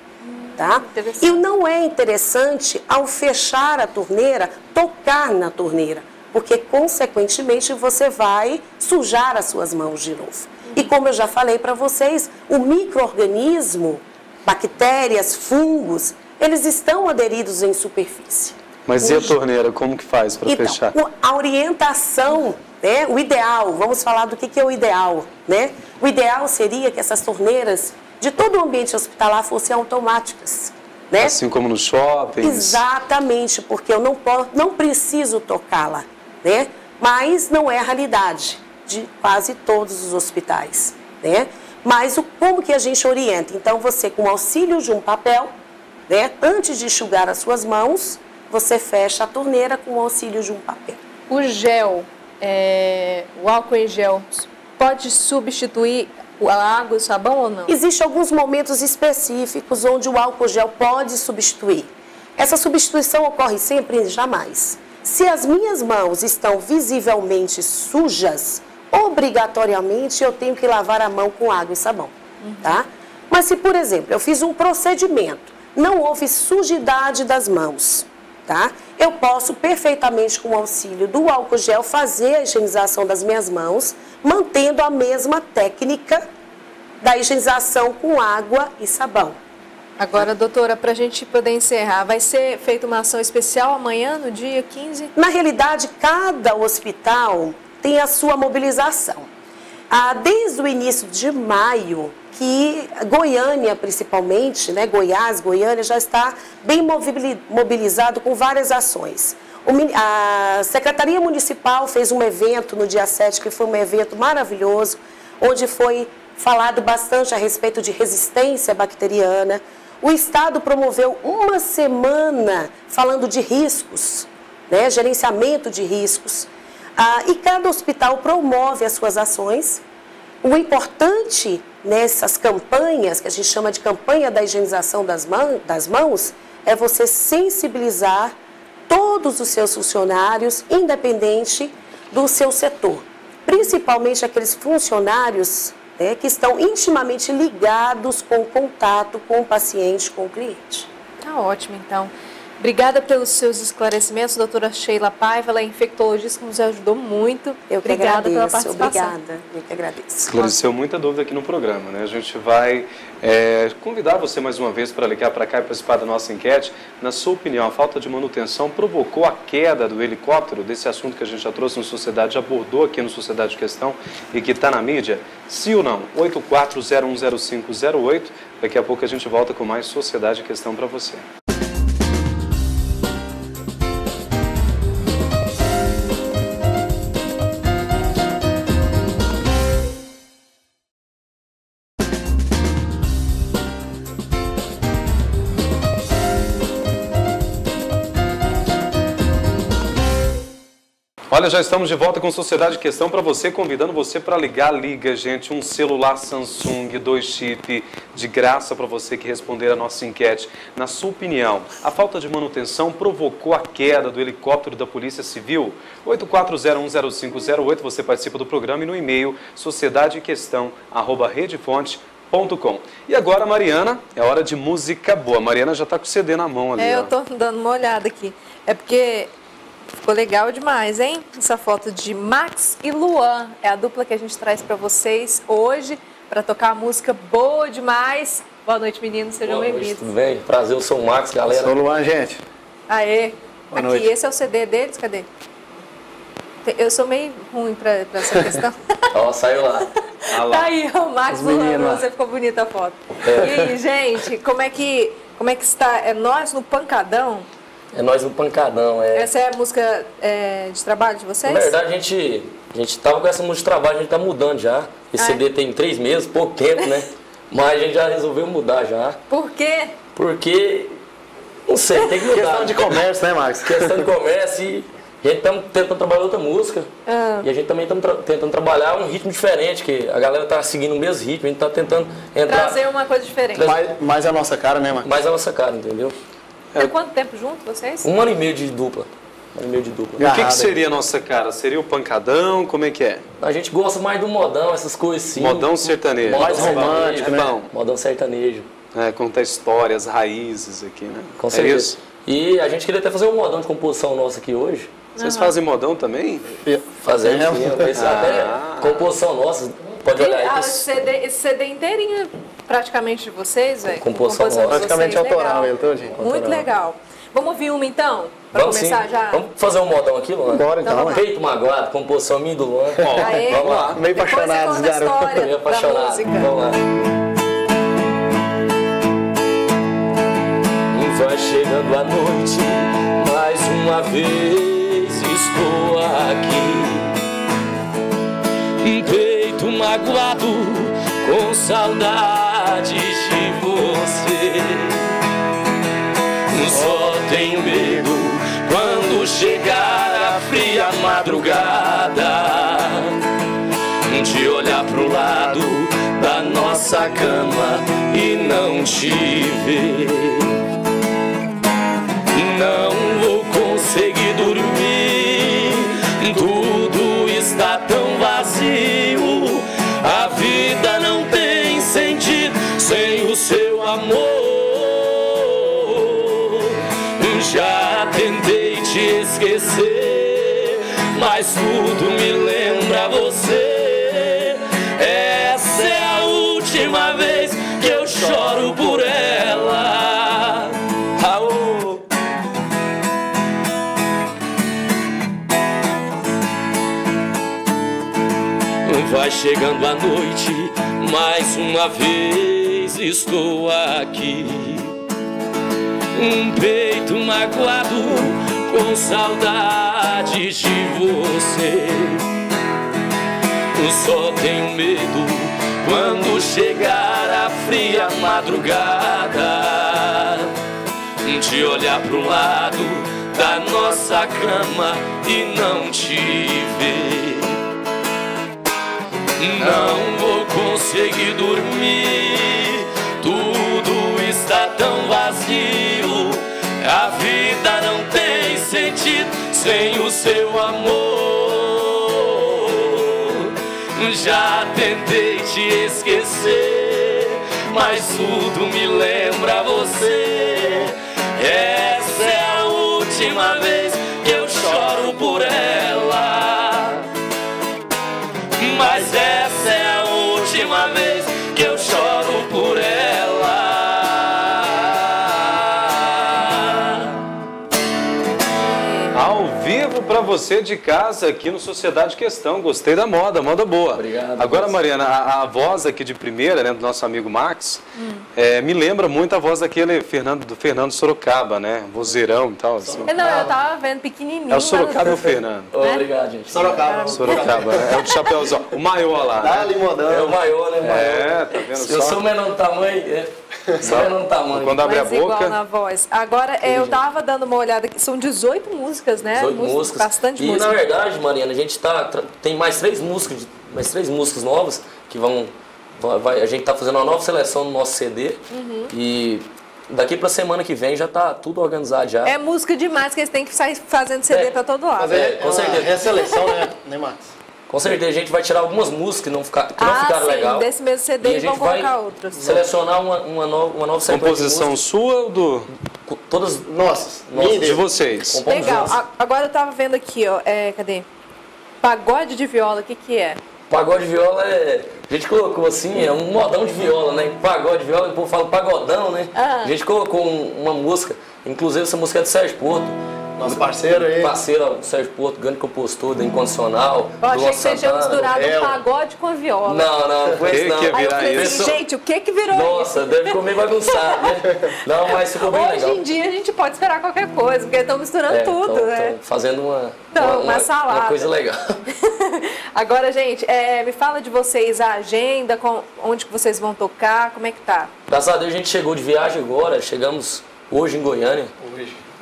Tá? E não é interessante, ao fechar a torneira, tocar na torneira, porque, consequentemente, você vai sujar as suas mãos de novo. E como eu já falei para vocês, o micro-organismo, bactérias, fungos, eles estão aderidos em superfície. Mas e a torneira, como que faz para fechar? A orientação, né, o ideal, vamos falar do que é o ideal, né? O ideal seria que essas torneiras de todo o ambiente hospitalar fossem automáticas, né? Assim como no shopping. Exatamente, porque eu não preciso tocá-la, né? Mas não é a realidade de quase todos os hospitais, né? Mas como que a gente orienta? Então, você, com auxílio de um papel, né? Antes de enxugar as suas mãos, você fecha a torneira com o auxílio de um papel. O gel, o álcool em gel, pode substituir a água e o sabão ou não? Existem alguns momentos específicos onde o álcool gel pode substituir. Essa substituição ocorre sempre? Jamais. Se as minhas mãos estão visivelmente sujas, obrigatoriamente eu tenho que lavar a mão com água e sabão, tá? Mas se, por exemplo, eu fiz um procedimento, não houve sujidade das mãos, tá? Eu posso perfeitamente, com o auxílio do álcool gel, fazer a higienização das minhas mãos, mantendo a mesma técnica da higienização com água e sabão. Agora, doutora, para a gente poder encerrar, vai ser feita uma ação especial amanhã, no dia 15? Na realidade, cada hospital tem a sua mobilização. Desde o início de maio, que Goiânia, principalmente, né, Goiás, Goiânia, já está bem mobilizado com várias ações. A Secretaria Municipal fez um evento no dia 7, que foi um evento maravilhoso, onde foi falado bastante a respeito de resistência bacteriana. O Estado promoveu uma semana falando de riscos, né, gerenciamento de riscos. E cada hospital promove as suas ações. O importante nessas campanhas, que a gente chama de campanha da higienização das mãos, é você sensibilizar todos os seus funcionários, independente do seu setor. Principalmente aqueles funcionários, né, que estão intimamente ligados com o contato com o paciente, com o cliente. Tá ótimo, então. Obrigada pelos seus esclarecimentos, doutora Sheila Paiva, ela é infectologista que nos ajudou muito. Obrigada pela participação. Obrigada, eu que agradeço. Esclareceu muita dúvida aqui no programa, né? A gente vai convidar você mais uma vez para ligar para cá e participar da nossa enquete. Na sua opinião, a falta de manutenção provocou a queda do helicóptero, desse assunto que a gente já trouxe no Sociedade, já abordou aqui no Sociedade Questão e que está na mídia? Sim ou não? 84010508. Daqui a pouco a gente volta com mais Sociedade Questão para você. Olha, já estamos de volta com Sociedade Questão para você, convidando você para ligar. Liga, gente, um celular Samsung 2 chip de graça para você que responder a nossa enquete. Na sua opinião, a falta de manutenção provocou a queda do helicóptero da Polícia Civil? 84010508, você participa do programa e no e-mail sociedadequestão@redefonte.com. E agora, Mariana, é hora de música boa. A Mariana já está com o CD na mão ali. Eu estou dando uma olhada aqui. É porque ficou legal demais, hein? Essa foto de Max e Luan. É a dupla que a gente traz para vocês hoje, para tocar a música boa demais. Boa noite, meninos. Sejam bem-vindos. Tudo bem? Prazer, eu sou o Max, galera. Sou o Luan, gente. Aê. Boa aqui, noite. Esse é o CD deles, cadê? Eu sou meio ruim para essa questão. Ó, saiu lá. Tá aí, o Max Luan, você ficou bonita a foto. E aí, gente, como é que está? É nós no Pancadão? É nós no Pancadão. Essa é a música de trabalho de vocês? Na verdade, a gente tava com essa música de trabalho, a gente tá mudando já. Esse CD tem 3 meses, pouco tempo, né? Mas a gente já resolveu mudar já. Por quê? Porque, não sei, tem que mudar. Questão de comércio, né, Max? Questão de comércio e a gente estamos tentando trabalhar outra música. E a gente também estamos tentando trabalhar um ritmo diferente, que a galera tá seguindo o mesmo ritmo, a gente tá tentando entrar... Trazer uma coisa diferente. Mais a nossa cara, né, Max? Mais a nossa cara, entendeu? Tem quanto tempo junto, vocês? 1 ano e meio de dupla. 1 ano e meio de dupla. O que seria a nossa cara? Seria o pancadão? Como é que é? A gente gosta mais do modão, essas coisas assim. Modão sertanejo. Modão Mais romântico, né? bom. Modão sertanejo. Conta histórias, raízes aqui, né? Com certeza. Isso? E a gente queria até fazer um modão de composição nosso aqui hoje. Vocês fazem modão também? Fazemos, sim. Até composição nossa. Pode olhar aí. Esse CD inteirinho praticamente de vocês, velho? Composição nossa. Praticamente autoral ele todinho. Muito legal. Vamos ouvir uma então? Pra começar sim. já? Vamos fazer um modão aqui, Luan? Bora então. Peito Magoado, composição minha do Luan. Vamos lá. Meio apaixonados, garoto. Meio apaixonado. Vamos lá. Vai chegando a noite, mais uma vez estou aqui. Peito magoado, com saudades de você. Só tenho medo quando chegar a fria madrugada, de olhar pro lado da nossa cama e não te ver. Não vou conseguir dormir, tudo está tão vazio. A vida não tem sentido sem o seu amor. Já tentei te esquecer, mas tudo me lembra você. Essa é a última vez que eu choro por ela. Aô. Vai chegando a noite, mais uma vez estou aqui. Peito magoado, com saudades de você. Só tenho medo quando chegar a fria madrugada, de olhar pro lado da nossa cama e não te ver. Não vou conseguir dormir, tudo está tão vazio. A vida não tem sentido sem o seu amor. Já tentei te esquecer, mas tudo me lembra você. Essa é a última vez que eu choro por ela. Mas essa é a última vez que eu choro por ela. Ao vivo para você de casa aqui no Sociedade Questão. Gostei da moda, moda boa. Obrigado. Agora, Mariana, a voz aqui de primeira, né, do nosso amigo Max, me lembra muito a voz daquele do Fernando Sorocaba, né? Vozeirão e tal. Assim. Não, eu tava vendo pequenininho. É o Sorocaba ou o Fernando? Né? Obrigado, gente. Sorocaba. Sorocaba, é o de chapéuzão. O maior lá. Dá-lhe modão. É o maior, né? É, tá vendo só? Eu sou menor no tamanho, só menor no tamanho. Quando abre a boca... igual na voz. Agora, eu tava dando uma olhada aqui, são 18 músicas, né? 18 músicas. Bastante e, música. na verdade, Mariana, a gente tem mais três músicas novas que a gente tá fazendo uma nova seleção no nosso CD. E daqui pra semana que vem já tá tudo organizado já. É música demais que eles têm que sair fazendo CD pra todo lado. Com certeza. É a seleção, né, Max? Com certeza, a gente vai tirar algumas músicas que não ficaram legal. Desse mesmo CD e e vão colocar outras. Selecionar uma nova sequência. Composição sua ou do... Todas nossas. De vocês. Legal. Agora eu tava vendo aqui, ó. Cadê? Pagode de viola, o que é? Pagode de viola a gente colocou assim, é um modão de viola, né? Pagode de viola, o povo fala pagodão, né? A gente colocou uma música, inclusive essa música é do Sérgio Porto. Nosso parceiro aí. Parceiro, Sérgio Porto, grande compositor da Incondicional. Eu achei que você tinha misturado um pagode com a viola. Não foi isso não. Que aí eu falei assim, gente, o que virou Nossa, isso? deve comer bagunçado, né? Não, mas ficou bem legal. Hoje em dia a gente pode esperar qualquer coisa, porque estão misturando tudo, né? Fazendo uma salada. Uma coisa legal. Agora, gente, me fala de vocês, a agenda, onde que vocês vão tocar, como é que tá? Graças a Deus a gente chegou de viagem agora, chegamos hoje em Goiânia.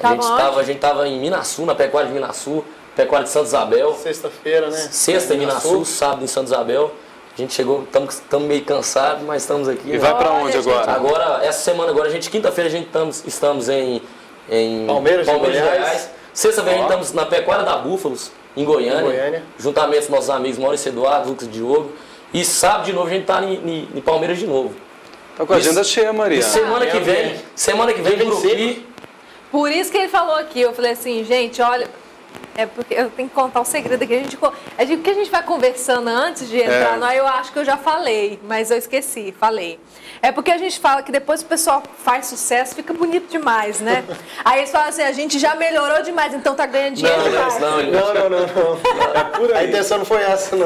A gente tava em Minaçu, na Pecuária de Minaçu, Pecuária de Santa Isabel. Sexta-feira, né? Sexta em Minaçu, sábado em Santa Isabel. A gente chegou, estamos meio cansados, mas estamos aqui. E vai pra onde agora? Agora, essa semana agora, quinta-feira a gente estamos em Palmeiras de Goiás. Sexta-feira a gente estamos na Pecuária da Búfalos, em Goiânia. Juntamente com nossos amigos Maurício Eduardo, Lucas Diogo. E sábado de novo a gente tá em Palmeiras de novo. Tá com a agenda cheia, Maria. E semana que vem, Gurupi. Por isso que ele falou aqui, eu falei assim, gente, olha, É porque eu tenho que contar um segredo aqui. O que a gente vai conversando antes de entrar no ar, eu acho que eu já falei, mas eu esqueci, falei. É porque a gente fala que depois que o pessoal faz sucesso, fica bonito demais, né? Aí eles falam assim, a gente já melhorou demais, então tá ganhando dinheiro demais. Não. É por aí. A intenção não foi essa, não.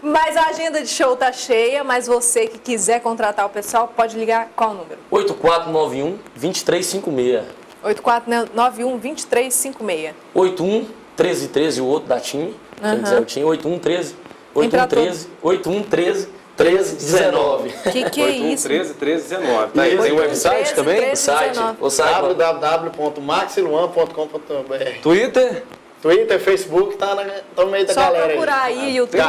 Mas a agenda de show tá cheia, mas você que quiser contratar o pessoal, pode ligar qual número? 8491-2356. 8491-2356. 81-1313, o outro da TIM. Quem quiser o TIM, 81-13. 81-13. 1319. Que é isso? 1319. Tá aí. Tem o website também? O site www.maxiluan.com.br. Twitter, Facebook, tá no meio da só galera aí. procurar aí, YouTube,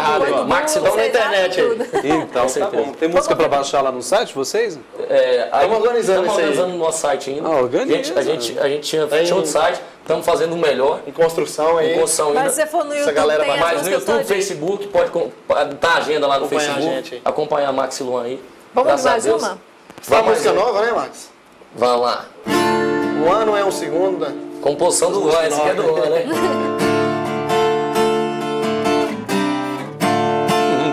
Maxiluan na internet aí. Então, tá bom. Tem música para baixar lá no site, vocês? Estamos organizando isso aí. Estamos organizando o nosso site ainda. Organiza. A gente tinha outro site, estamos fazendo o melhor. Em construção aí. Mas se você for no YouTube, galera tem Mas no YouTube, Facebook, pode estar a agenda lá no Facebook. Acompanhar a Maxiluan aí. Vamos mais uma? Foi uma música nova, né, Max? Vamos lá. Um ano é um segundo, né? Composição do Luan, esse aqui é do Luan, né?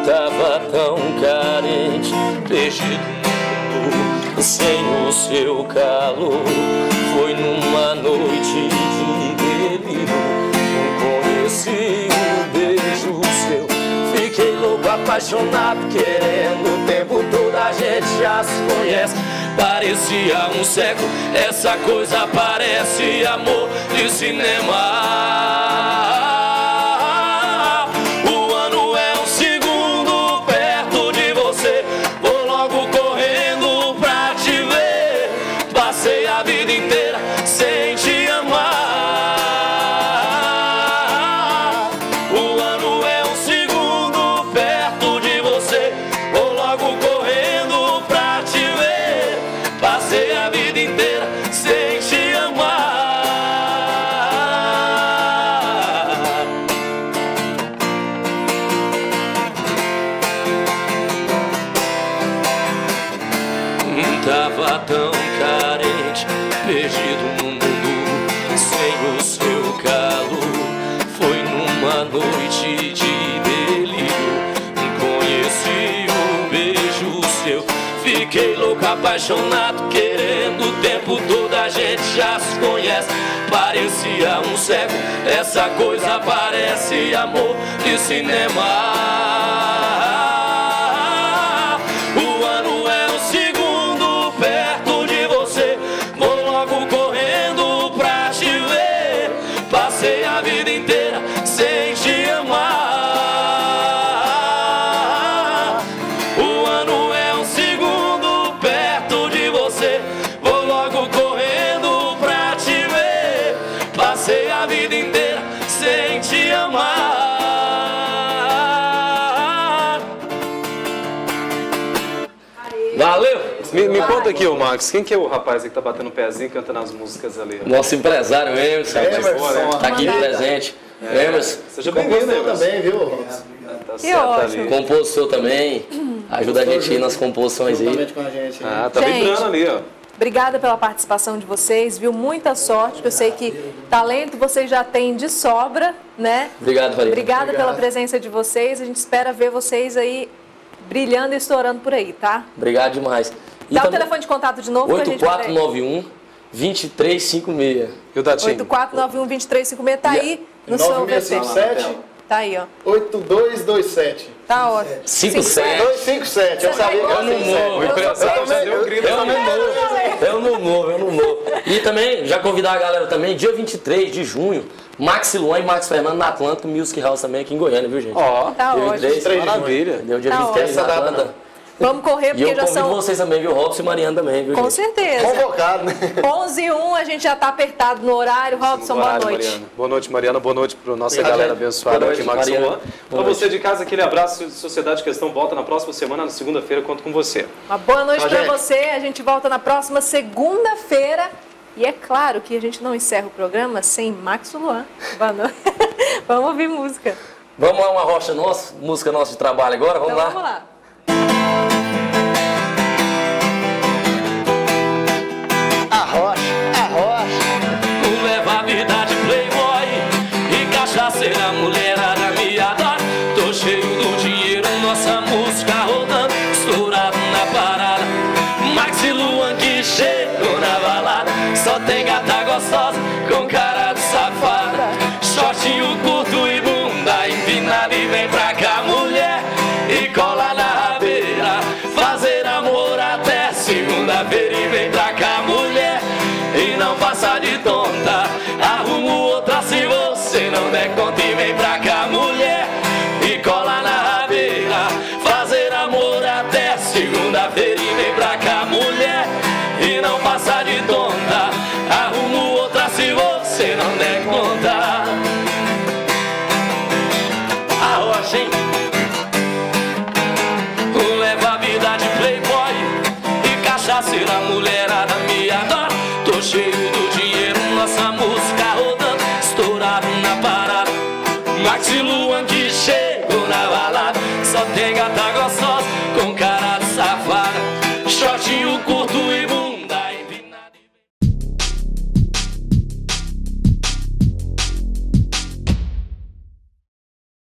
Tava tão carente, perdido no mundo, sem o seu calor. Foi numa noite de delírio, conheci um beijo seu. Fiquei louco, apaixonado, querendo o tempo todo, a gente já se conhece. Parecia um século, essa coisa parece amor de cinema. O ano é um segundo perto de você, vou logo correndo pra te ver. Passei a vida inteira sem te amar. O ano é um segundo perto de você, vou logo correndo pra te ver. Passei a vida inteira sem te amar. Tava tão carente, perdido no mundo, sem o seu calor. Foi numa noite de delírio, conheci um beijo seu. Fiquei louco, apaixonado, querendo o tempo todo, a gente já se conhece. Parecia um século, essa coisa parece amor de cinema. O ano é um segundo perto de você, vou logo correndo pra te ver. Passei a vida inteira sem te amar. O ano é um segundo perto de você, vou logo correndo pra te ver. Passei a vida inteira sem te amar. Valeu! Me conta aqui, ô Max, quem que é o rapaz que tá batendo o pezinho cantando as músicas ali? Nosso empresário Emerson, tá aqui presente. Emerson, seja bem-vindo, Emerson. Também, viu? Tá Que ótimo. Compositor também, ajuda a gente aí nas composições aí. Com a gente. Tá vibrando ali, ó. Obrigada pela participação de vocês, viu? Muita sorte, porque eu sei que talento vocês já têm de sobra, né? Obrigado, Faria. Obrigada pela presença de vocês, a gente espera ver vocês aí brilhando e estourando por aí, tá? Obrigado demais. Dá o telefone de contato de novo pra gente. 8491-2356. E o da TIM? 8491-2356, tá aí no seu VP. Tá aí, ó. 8227. Tá ótimo. 257. Eu sabia que eu não morro. Eu não morro. E também, já convidar a galera também, dia 23 de junho, Max Luan e Max Fernando na Atlântico Music House também aqui em Goiânia, viu, gente? Ó, tá dia 23, ótimo. Maravilha. Deu dia 23 na Atlanta. Vamos correr, porque já são... E eu convido vocês também, viu? Robson e Mariana também, viu, Com gente? certeza. Convocado, né? 11h01, a gente já tá apertado no horário. Robson, boa noite. Mariana. Boa noite, Mariana. Boa noite para nossa galera abençoada aqui, Max Luan. Para você de casa, aquele abraço. Sociedade Questão volta na próxima semana, na segunda-feira, conto com você. Uma boa noite para você. A gente volta na próxima segunda-feira. E é claro que a gente não encerra o programa sem Max Luan. Boa noite. Vamos ouvir música. Vamos lá, uma rocha nossa, música nossa de trabalho agora? Vamos lá? Vamos lá. Leva a vida de playboy, cachaceira, a mulherada me adora. Tô cheio do dinheiro, nossa música rodando, estourado na parada. Max e Luan que chegou na balada, só tem gata gostosa com cara de safada. Shortinho curto e bunda empinada e vem pra cá, mulher, e cola na rabeira. Fazer amor até segunda-feira e vem pra cá, mulher, e não passa de tonta. Arrumo outra se você não der conta e vem pra cá, mulher, e cola na rabeira. Fazer amor até segunda-feira e vem pra cá, mulher, e não passa de tonta. Arrumo outra se você não der conta. Arrocha, leva a vida de playboy e cachaceira, a mulherada me adora. Tô cheio do dinheiro, nossa música rodando, estourado na parada. Max e Luan que chegou na balada, só tem gata gostosa com cara